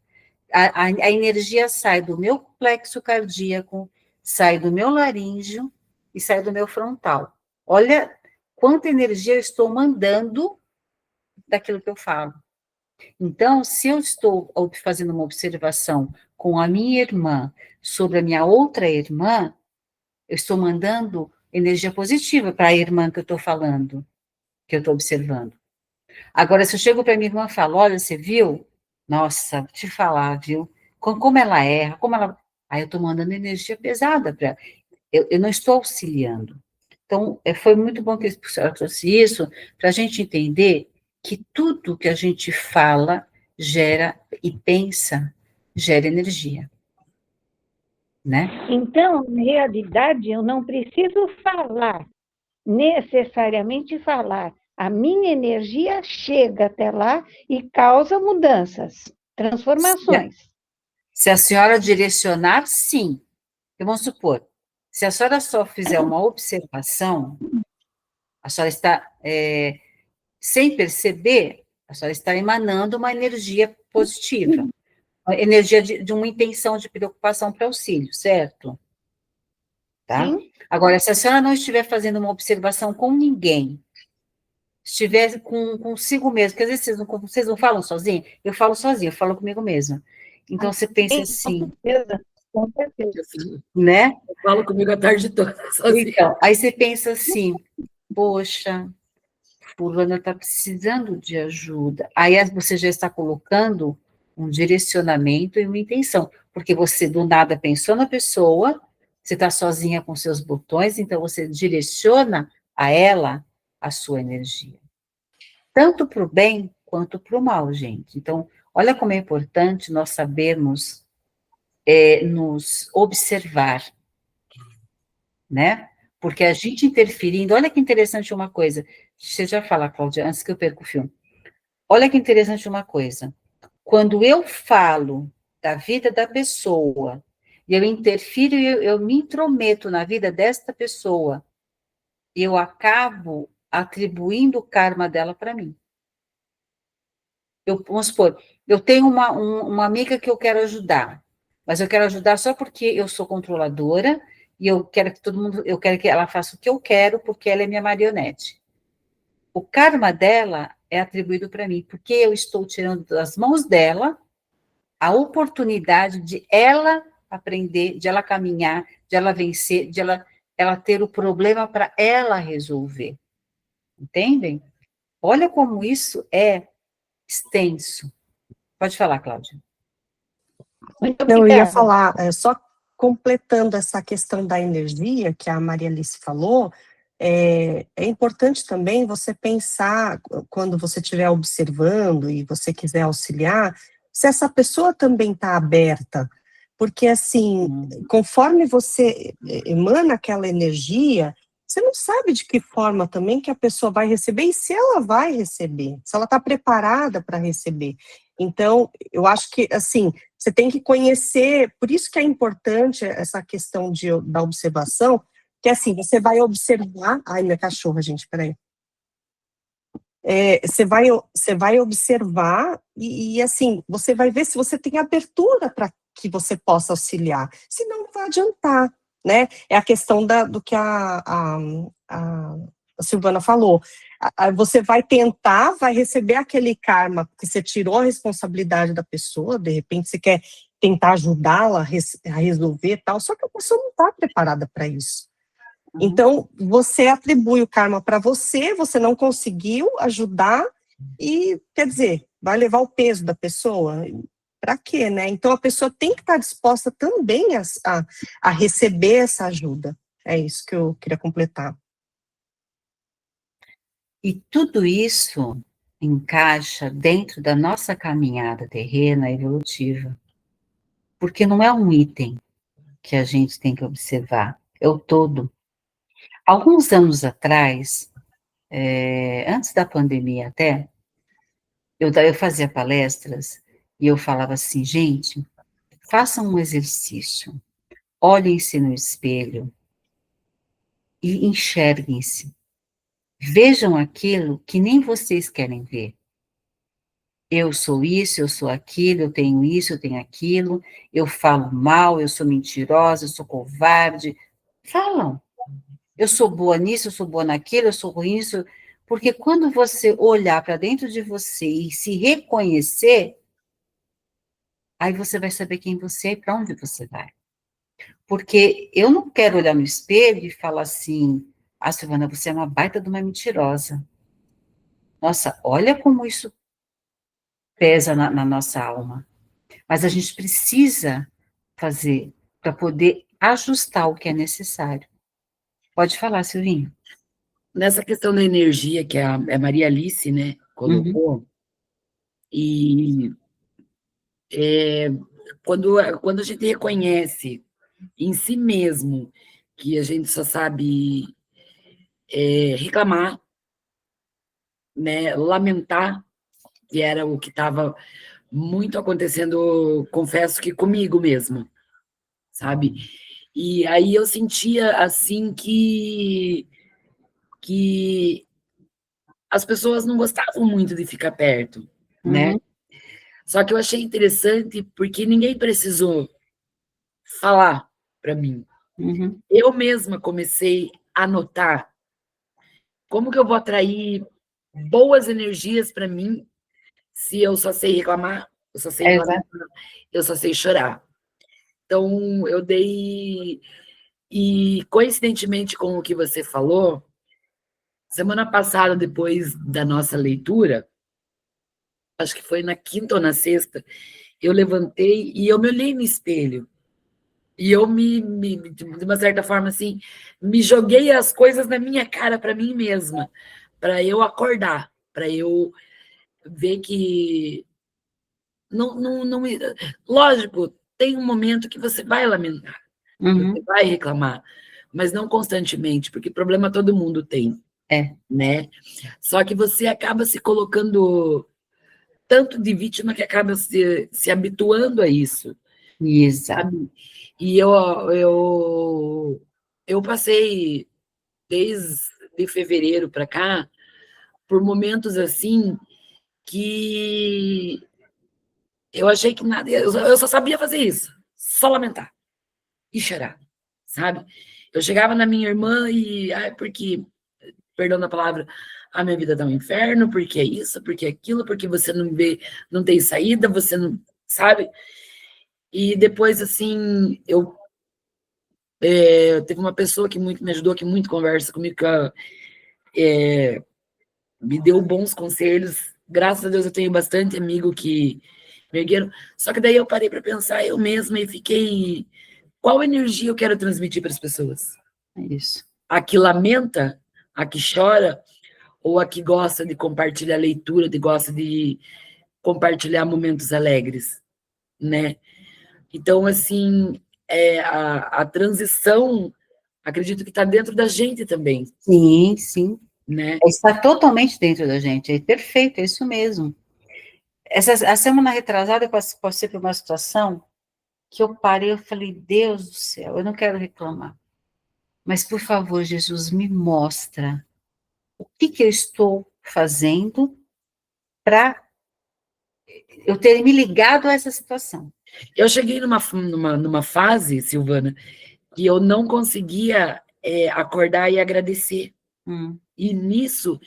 A energia sai do meu plexo cardíaco, sai do meu laríngeo e sai do meu frontal. Olha quanta energia eu estou mandando daquilo que eu falo. Então, se eu estou fazendo uma observação com a minha irmã sobre a minha outra irmã, eu estou mandando energia positiva para a irmã que eu estou falando, que eu estou observando. Agora, se eu chego para a minha irmã e falo, olha, você viu? Nossa, vou te falar, viu? Como ela erra, como ela... Aí eu estou mandando energia pesada para ela. Eu não estou auxiliando. Então, foi muito bom que a senhora trouxe isso, para a gente entender que tudo que a gente fala, gera e pensa, gera energia. Né? Então, na realidade, eu não preciso falar, necessariamente falar. A minha energia chega até lá e causa mudanças, transformações. Se a senhora direcionar, sim. Então, vamos supor, se a senhora só fizer uma observação, a senhora está, sem perceber, a senhora está emanando uma energia positiva, uma energia de uma intenção de preocupação para auxílio, certo? Tá? Sim. Agora, se a senhora não estiver fazendo uma observação com ninguém, estiver consigo mesmo, porque às vezes vocês não falam sozinho, eu falo sozinho, eu falo comigo mesma. Então, você pensa assim... Com certeza. Né? Eu falo comigo a tarde toda sozinha. Então, aí você pensa assim, poxa, fulana está precisando de ajuda. Aí você já está colocando um direcionamento e uma intenção, porque você do nada pensou na pessoa, você está sozinha com seus botões, então você direciona a ela a sua energia. Tanto para o bem quanto para o mal, gente. Então, olha como é importante nós sabermos nos observar, né? Porque a gente interferindo, olha que interessante uma coisa, você já fala, Cláudia, antes que eu perca o filme. Olha que interessante uma coisa, quando eu falo da vida da pessoa, e eu interfiro e eu me intrometo na vida desta pessoa, eu acabo atribuindo o karma dela para mim. Vamos supor, eu tenho uma amiga que eu quero ajudar, mas eu quero ajudar só porque eu sou controladora e eu quero que todo mundo, eu quero que ela faça o que eu quero porque ela é minha marionete. O karma dela é atribuído para mim, porque eu estou tirando das mãos dela a oportunidade de ela aprender, de ela caminhar, de ela vencer, de ela ter o problema para ela resolver. Entendem? Olha como isso é extenso. Pode falar, Cláudia. Muito Não, eu ia obrigada. falar, só completando essa questão da energia que a Maria Alice falou, é importante também você pensar, quando você estiver observando e você quiser auxiliar, se essa pessoa também está aberta, porque assim, conforme você emana aquela energia, você não sabe de que forma também que a pessoa vai receber e se ela vai receber, se ela está preparada para receber. Então, eu acho que, assim, você tem que conhecer, por isso que é importante essa questão da observação, que assim, você vai observar, ai, minha cachorra, gente, peraí. Você vai observar e, assim, você vai ver se você tem abertura para que você possa auxiliar, senão não vai adiantar, né? É a questão do que a Silvana falou. Você vai tentar, vai receber aquele karma, porque você tirou a responsabilidade da pessoa, de repente você quer tentar ajudá-la a resolver tal, só que a pessoa não está preparada para isso. Então, você atribui o karma para você, você não conseguiu ajudar e, quer dizer, vai levar o peso da pessoa? Para quê, né? Então, a pessoa tem que estar disposta também a receber essa ajuda. É isso que eu queria completar. E tudo isso encaixa dentro da nossa caminhada terrena evolutiva. Porque não é um item que a gente tem que observar, é o todo. Alguns anos atrás, antes da pandemia até, eu fazia palestras e eu falava assim, gente, façam um exercício, olhem-se no espelho e enxerguem-se. Vejam aquilo que nem vocês querem ver. Eu sou isso, eu sou aquilo, eu tenho isso, eu tenho aquilo, eu falo mal, eu sou mentirosa, eu sou covarde. Falam. Eu sou boa nisso, eu sou boa naquilo, eu sou ruim nisso. Porque quando você olhar para dentro de você e se reconhecer, aí você vai saber quem você é e para onde você vai. Porque eu não quero olhar no espelho e falar assim, Silvana, você é uma baita de uma mentirosa. Nossa, olha como isso pesa na nossa alma. Mas a gente precisa fazer para poder ajustar o que é necessário. Pode falar, Silvinho. Nessa questão da energia que a Maria Alice, né, colocou, e quando a gente reconhece em si mesmo que a gente só sabe reclamar, né, lamentar, que era o que estava muito acontecendo, confesso que comigo mesmo, sabe? E aí eu sentia, assim, que as pessoas não gostavam muito de ficar perto, né? Só que eu achei interessante porque ninguém precisou falar para mim. Eu mesma comecei a notar como que eu vou atrair boas energias para mim se eu só sei reclamar, eu só sei lamentar, eu só sei chorar. Então, eu dei... E, coincidentemente com o que você falou, semana passada, depois da nossa leitura, acho que foi na quinta ou na sexta, eu levantei e eu me olhei no espelho. E eu de uma certa forma, assim, me joguei as coisas na minha cara para mim mesma, para eu acordar, para eu ver que não, lógico, tem um momento que você vai lamentar, você vai reclamar, mas não constantemente, porque problema todo mundo tem, né? Só que você acaba se colocando tanto de vítima que acaba se habituando a isso. Exato. Sabe? E eu passei, desde fevereiro para cá, por momentos assim, que eu achei que nada, eu só sabia fazer isso, só lamentar e chorar, sabe? Eu chegava na minha irmã e, porque, perdão da palavra, a minha vida tá um inferno, porque é isso, porque é aquilo, porque você não vê, não tem saída, você não, sabe? E depois, assim, teve uma pessoa que muito me ajudou, que muito conversa comigo, que me deu bons conselhos. Graças a Deus eu tenho bastante amigo que me ergueram. Só que daí eu parei para pensar eu mesma e fiquei, qual energia eu quero transmitir para as pessoas? É isso. A que lamenta, a que chora, ou a que gosta de compartilhar leitura, de gosta de compartilhar momentos alegres, né? Então, assim, a transição, acredito que está dentro da gente também. Sim, sim. Né? Está totalmente dentro da gente, é perfeito, é isso mesmo. A semana retrasada eu passei por uma situação que eu parei, eu falei, Deus do céu, eu não quero reclamar, mas por favor, Jesus, me mostra o que eu estou fazendo para eu ter me ligado a essa situação. Eu cheguei numa fase, Silvana, que eu não conseguia acordar e agradecer. E nisso,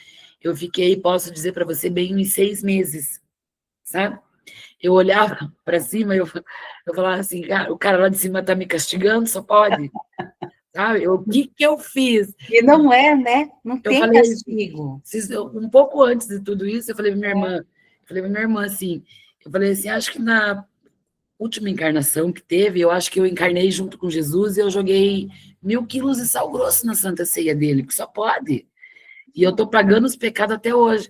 eu fiquei, posso dizer para você, bem uns 6 meses, sabe? Eu olhava para cima e eu falava assim, o cara lá de cima está me castigando, só pode. Sabe? O que eu fiz? E não é, né? Não tem falei, castigo. Um pouco antes de tudo isso, eu falei para minha irmã assim, acho que na última encarnação que teve, eu acho que eu encarnei junto com Jesus e eu joguei 1000 quilos de sal grosso na Santa Ceia dele, que só pode. E eu tô pagando os pecados até hoje.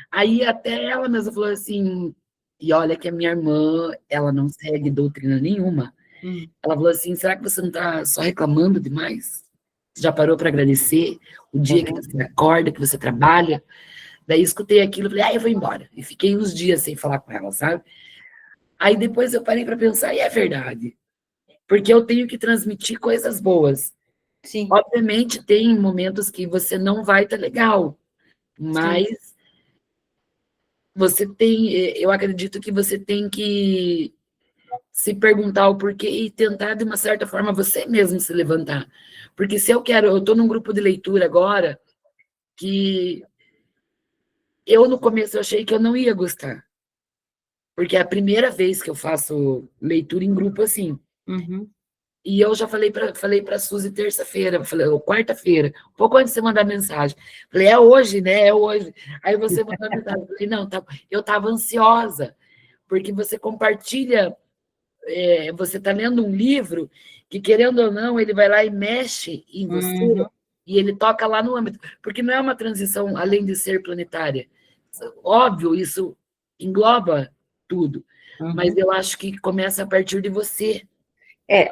Aí até ela mesma falou assim, e olha que a minha irmã, ela não segue doutrina nenhuma. Ela falou assim, será que você não está só reclamando demais? Você já parou para agradecer o dia que você acorda, que você trabalha? Daí escutei aquilo, falei, eu vou embora. E fiquei uns dias sem falar com ela, sabe? Aí depois eu parei para pensar, e é verdade. Porque eu tenho que transmitir coisas boas. Sim. Obviamente tem momentos que você não vai estar legal, mas eu acredito que você tem que se perguntar o porquê e tentar, de uma certa forma, você mesmo se levantar. Porque se eu estou num grupo de leitura agora, que eu no começo eu achei que eu não ia gostar. Porque é a primeira vez que eu faço leitura em grupo assim. E eu já falei para a Suzy terça-feira, ou quarta-feira, um pouco antes de você mandar mensagem. Falei, é hoje, né? É hoje. Aí você mandou mensagem. Falei, não, eu estava ansiosa, porque você compartilha, você está lendo um livro que, querendo ou não, ele vai lá e mexe em você, e ele toca lá no âmbito, porque não é uma transição, além de ser planetária. Óbvio, isso engloba tudo, mas eu acho que começa a partir de você.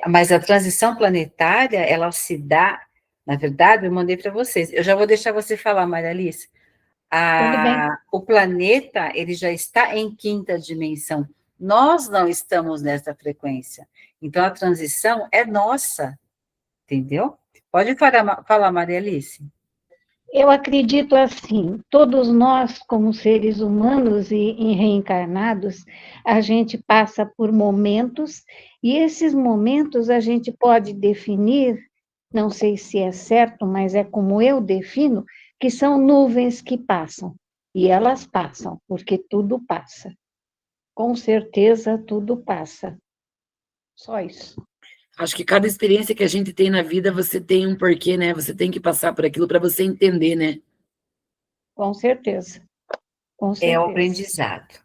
Mas a transição planetária, ela se dá, na verdade, eu mandei para vocês. Eu já vou deixar você falar, Maria Alice. O planeta, ele já está em 5ª dimensão. Nós não estamos nessa frequência. Então, a transição é nossa, entendeu? Pode falar, Maria Alice. Eu acredito assim, todos nós, como seres humanos e reencarnados, a gente passa por momentos, e esses momentos a gente pode definir, não sei se é certo, mas é como eu defino, que são nuvens que passam, e elas passam, porque tudo passa. Com certeza, tudo passa. Só isso. Acho que cada experiência que a gente tem na vida, você tem um porquê, né? Você tem que passar por aquilo para você entender, né? Com certeza. Com certeza. É o aprendizado.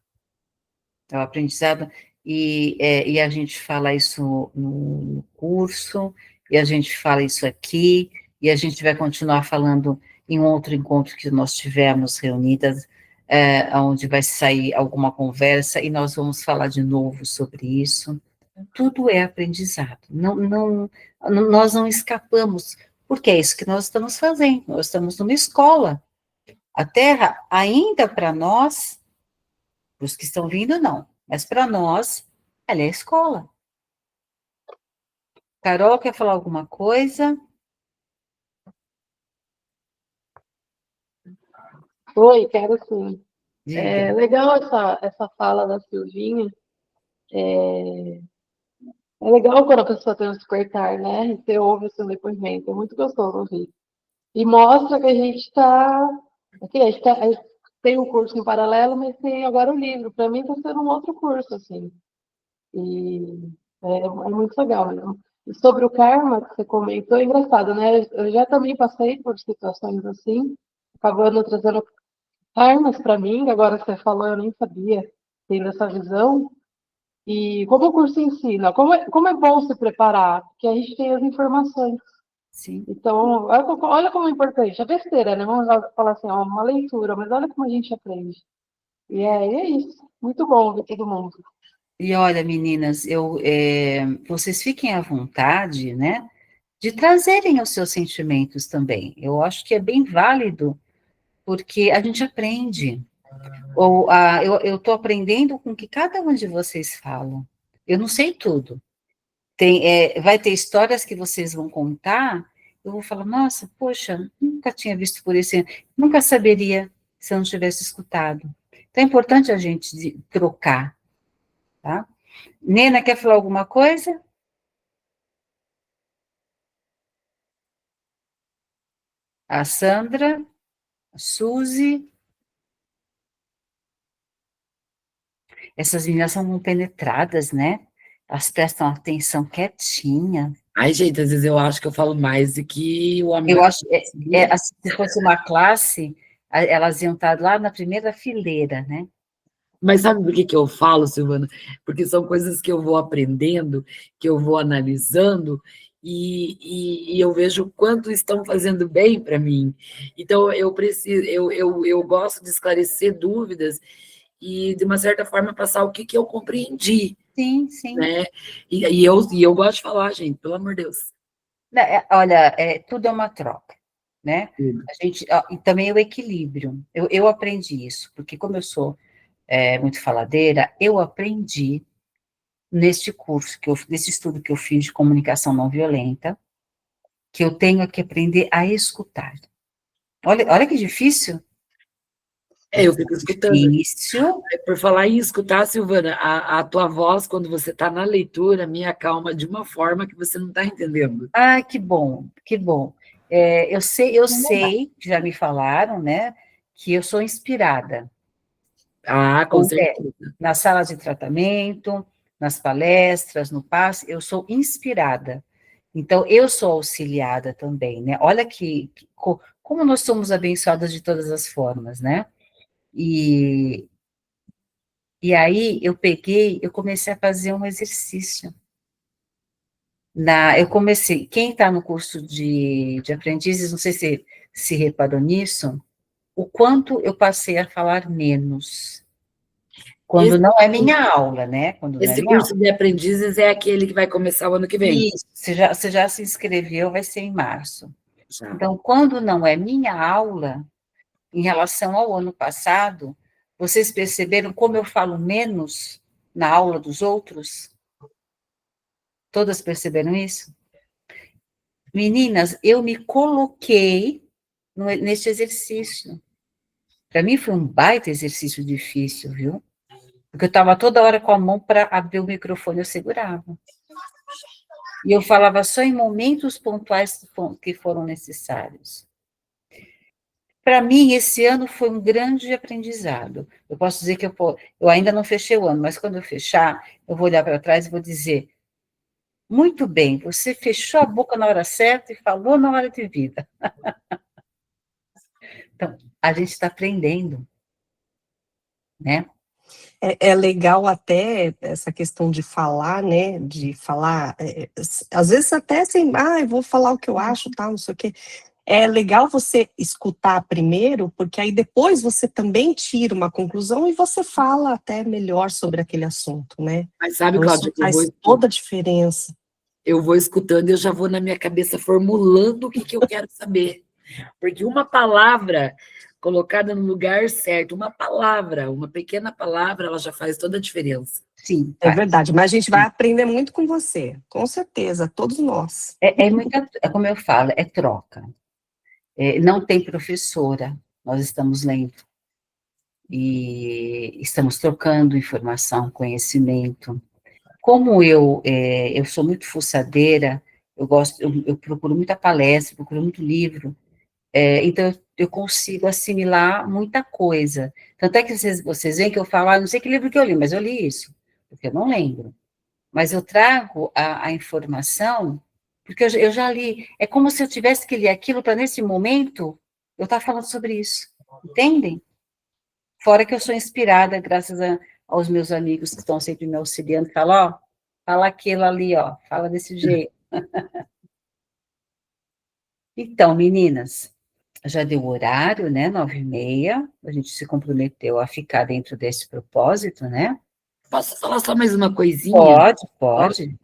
É o aprendizado, e a gente fala isso no curso, e a gente fala isso aqui, e a gente vai continuar falando em outro encontro que nós tivemos reunidas, onde vai sair alguma conversa, e nós vamos falar de novo sobre isso. Tudo é aprendizado, nós não escapamos, Porque é isso que nós estamos fazendo, nós estamos numa escola. A Terra, ainda para nós, os que estão vindo, não, mas para nós, ela é a escola. Carol, quer falar alguma coisa? Oi, quero sim. Diga. Legal essa fala da Silvinha. É legal quando a pessoa tem um despertar, né? E você ouve o seu depoimento. É muito gostoso ouvir. E mostra que a gente está. Aqui, a gente tem um curso em paralelo, mas tem agora o livro. Para mim está sendo um outro curso, assim. E é muito legal, né? E sobre o karma que você comentou, é engraçado, né? Eu já também passei por situações assim, acabando trazendo karmas para mim. Agora que você falou, eu nem sabia, tendo essa visão. E como o curso ensina, como é bom se preparar, porque a gente tem as informações. Sim. Então, olha como é importante. É besteira, né? Vamos falar assim, ó, uma leitura, mas olha como a gente aprende. E é isso. Muito bom ver todo mundo. E olha, meninas, vocês fiquem à vontade, né, de trazerem os seus sentimentos também. Eu acho que é bem válido, porque a gente aprende. Eu estou aprendendo com o que cada um de vocês falam. Eu não sei tudo. Vai ter histórias que vocês vão contar, eu vou falar, nossa, poxa, nunca tinha visto por esse, nunca saberia se eu não tivesse escutado. Então é importante a gente trocar, tá? Nena, quer falar alguma coisa? A Sandra, a Suzy. Essas meninas são penetradas, né? Elas prestam atenção quietinha. Ai, gente, às vezes eu acho que eu falo mais do que o homem Eu da acho, classe. assim, se fosse uma classe, elas iam estar lá na primeira fileira, né? Mas sabe por que que eu falo, Silvana? Porque são coisas que eu vou aprendendo, que eu vou analisando, e eu vejo o quanto estão fazendo bem para mim. Então, eu gosto de esclarecer dúvidas e, de uma certa forma, passar o que que eu compreendi, Sim, sim. né? E eu gosto de falar, gente, pelo amor de Deus. Olha, tudo é uma troca, né? A gente, e também o equilíbrio. Eu aprendi isso, porque como eu sou muito faladeira, eu aprendi neste curso, nesse estudo que eu fiz de comunicação não violenta, que eu tenho que aprender a escutar. Olha que difícil. Eu fico escutando. Difícil. Por falar em escutar, Silvana, a tua voz, quando você está na leitura, me acalma de uma forma que você não está entendendo. Ah, que bom, que bom. Eu sei, já me falaram, né, que eu sou inspirada. Ah, com certeza. Na sala de tratamento, nas palestras, no passe, eu sou inspirada. Então, eu sou auxiliada também, né? Olha como nós somos abençoadas de todas as formas, né? E aí eu comecei a fazer um exercício. Quem está no curso de aprendizes, não sei se reparou nisso, o quanto eu passei a falar menos. Quando não é minha aula, né? Quando não é Esse minha curso aula. de aprendizes é aquele que vai começar o ano que vem. Isso, você já se inscreveu, vai ser em março. Já. Então, quando não é minha aula, em relação ao ano passado, vocês perceberam como eu falo menos na aula dos outros? Todas perceberam isso? Meninas, eu me coloquei nesse exercício. Para mim foi um baita exercício difícil, viu? Porque eu estava toda hora com a mão para abrir o microfone, eu segurava. E eu falava só em momentos pontuais que foram necessários. Para mim, esse ano foi um grande aprendizado. Eu posso dizer que eu ainda não fechei o ano, mas quando eu fechar, eu vou olhar para trás e vou dizer: muito bem, você fechou a boca na hora certa e falou na hora de vida. Então, a gente está aprendendo, né? É legal até essa questão de falar, né? De falar, às vezes até assim, eu vou falar o que eu acho, tal, não sei o quê. É legal você escutar primeiro, porque aí depois você também tira uma conclusão e você fala até melhor sobre aquele assunto, né? Mas sabe, Então, Cláudia, isso faz toda a diferença. eu vou escutando e eu já vou na minha cabeça formulando o que eu quero saber. Porque uma palavra colocada no lugar certo, uma palavra, uma pequena palavra, ela já faz toda a diferença. Sim, É verdade, mas a gente vai aprender muito com você, com certeza, todos nós. é como eu falo, é troca. Não tem professora, nós estamos lendo. E estamos trocando informação, conhecimento. Como eu sou muito fuçadeira, eu procuro muita palestra, procuro muito livro, então eu consigo assimilar muita coisa. Tanto é que vocês veem que eu falo, não sei que livro que eu li, mas eu li isso, porque eu não lembro. Mas eu trago a informação, porque eu já li. É como se eu tivesse que ler aquilo para, nesse momento, eu estar falando sobre isso. Entendem? Fora que eu sou inspirada, graças aos meus amigos que estão sempre me auxiliando, falam, ó, fala aquilo ali, ó, fala desse jeito. Então, meninas, já deu o horário, né, 9h30, a gente se comprometeu a ficar dentro desse propósito, né? Posso falar só mais uma coisinha? Pode.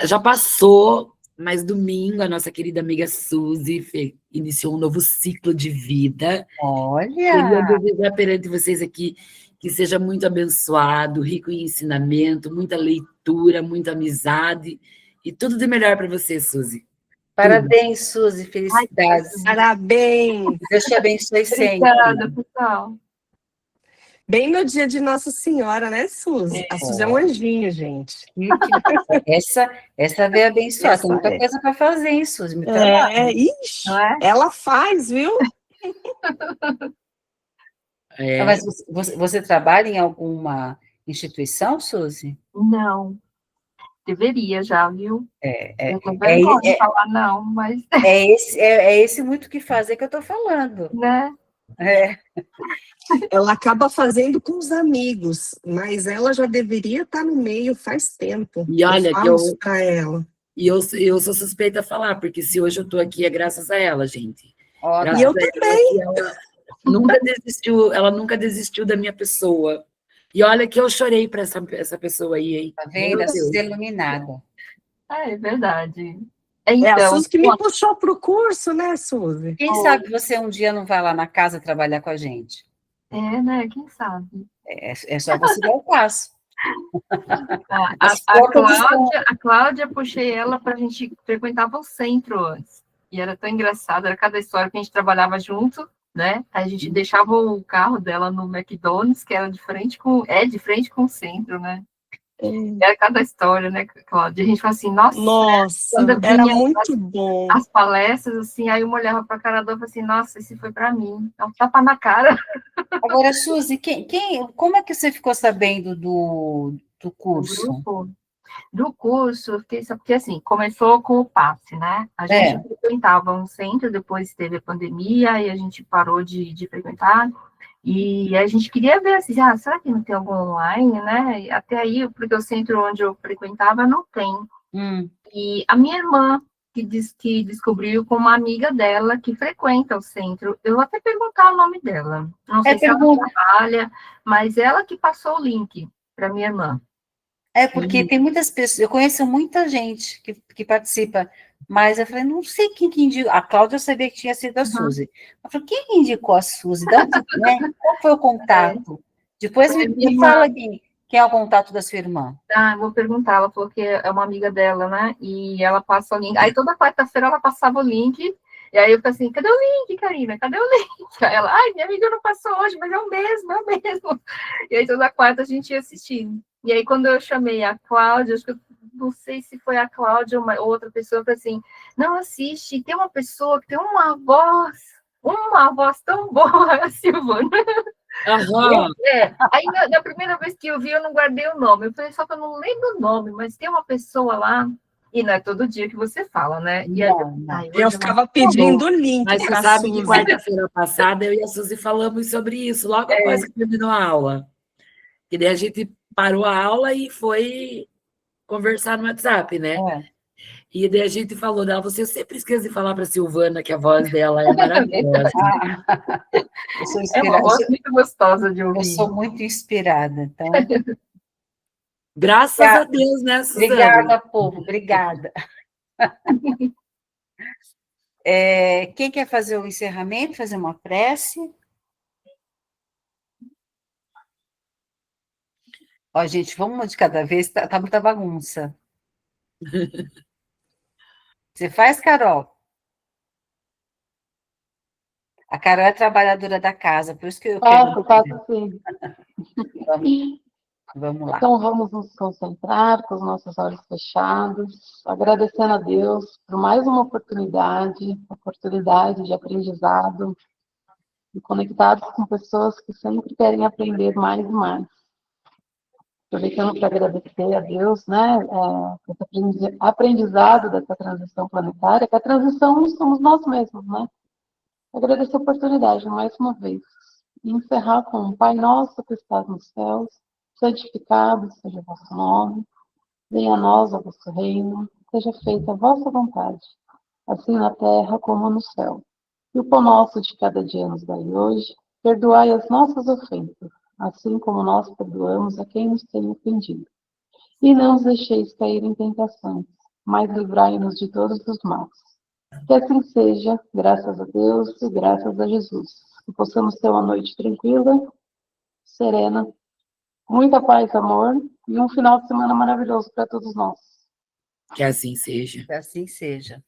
Já passou, mas domingo a nossa querida amiga Suzy iniciou um novo ciclo de vida. Queria Olha! desejar perante vocês aqui que seja muito abençoado, rico em ensinamento, muita leitura, muita amizade e tudo de melhor para você, Suzy. Parabéns, Suzy, felicidades. Parabéns! Deus te abençoe sempre. Obrigada, pessoal. Bem no dia de Nossa Senhora, né, Suzy? A Suzy é um anjinho, gente. Essa veio abençoar. Essa Tem muita é. coisa para fazer, hein, Suzy? Muito trabalho. Ixi, Não é? ela faz, viu? Mas você trabalha em alguma instituição, Suzy? Não, deveria já, viu? Eu tenho É, vergonha de é, falar não, mas, é esse muito que fazer que eu estou falando. né? Ela acaba fazendo com os amigos, mas ela já deveria estar no meio faz tempo. E olha que falo isso pra ela. E eu sou suspeita a falar, porque se hoje eu estou aqui é graças a ela, gente. Ó, E eu Graças a também. ela, ela nunca desistiu da minha pessoa. E olha que eu chorei para essa pessoa aí, hein? tá vendo? A Suzy iluminada. É verdade. É a Então, Suzy que me puxou pro curso, né, Suzy? Quem sabe você um dia não vai lá na casa trabalhar com a gente? né? Quem sabe? É só você dar o passo. A Cláudia, puxei ela para a gente frequentava o centro antes. E era tão engraçado, era cada história que a gente trabalhava junto, né? A gente deixava o carro dela no McDonald's, que era de frente com o centro, né? Era cada história, né, Cláudia? A gente fala assim, nossa, era muito bom. As palestras, assim, aí uma olhava para a cara da outra assim, nossa, esse foi para mim. É um tapa na cara. Agora, Suzy, como é que você ficou sabendo do curso? Do curso, porque assim, começou com o passe, né? A gente frequentava um centro, depois teve a pandemia, e a gente parou de frequentar, e a gente queria ver assim, será que não tem algum online, né? E até aí, porque o centro onde eu frequentava não tem. E a minha irmã, que descobriu com uma amiga dela que frequenta o centro, eu vou até perguntar o nome dela, não sei se ela trabalha, mas ela que passou o link para minha irmã. Porque tem muitas pessoas, eu conheço muita gente que participa, mas eu falei, não sei quem que indicou. A Cláudia eu sabia que tinha sido a Suzy. Eu falei, quem indicou a Suzy? Né? Qual foi o contato? Depois me fala quem é o contato da sua irmã. Eu vou perguntar, ela falou que é uma amiga dela, né? E ela passa o link. Aí toda quarta-feira ela passava o link. E aí eu falei assim, cadê o link, Karina? Cadê o link? Aí ela, minha amiga não passou hoje, mas é o mesmo. E aí toda quarta a gente ia assistindo. E aí, quando eu chamei a Cláudia, acho que eu não sei se foi a Cláudia ou outra pessoa, eu falei assim, não assiste, tem uma pessoa que tem uma voz tão boa, a Silvana. Aí, na primeira vez que eu vi, eu não guardei o nome. Eu falei, só que eu não lembro o nome, mas tem uma pessoa lá, e não é todo dia que você fala, né? E eu ficava pedindo o link. Mas você sabe que quarta-feira passada eu e a Suzy falamos sobre isso, logo após que terminou a aula. E daí a gente parou a aula e foi conversar no WhatsApp, né? E daí a gente falou dela, você sempre esquece de falar para a Silvana que a voz dela é maravilhosa. Eu sou inspirada. É uma voz muito gostosa de ouvir. Eu sou muito inspirada, então... Graças a Deus, né, Suzana? Obrigada, povo, obrigada. Quem quer fazer o encerramento, fazer uma prece? Ó, gente, vamos uma de cada vez, tá muita bagunça. Você faz, Carol? A Carol é trabalhadora da casa, por isso que eu Faço perguntei. sim. Vamos lá. Então, vamos nos concentrar com os nossos olhos fechados, agradecendo a Deus por mais uma oportunidade de aprendizado, e conectados com pessoas que sempre querem aprender mais e mais. Aproveitando para agradecer a Deus, né, esse aprendizado dessa transição planetária, que a transição somos nós mesmos, né? Agradecer a oportunidade mais uma vez. E encerrar com Pai Nosso que estás nos céus, santificado seja o vosso nome, venha a nós o vosso reino, seja feita a vossa vontade, assim na terra como no céu. E o pão nosso de cada dia nos dai hoje, perdoai as nossas ofensas, assim como nós perdoamos a quem nos tem ofendido. E não nos deixeis cair em tentações, mas livrai-nos de todos os males. Que assim seja, graças a Deus e graças a Jesus. Que possamos ter uma noite tranquila, serena, muita paz, amor e um final de semana maravilhoso para todos nós. Que assim seja. Que assim seja.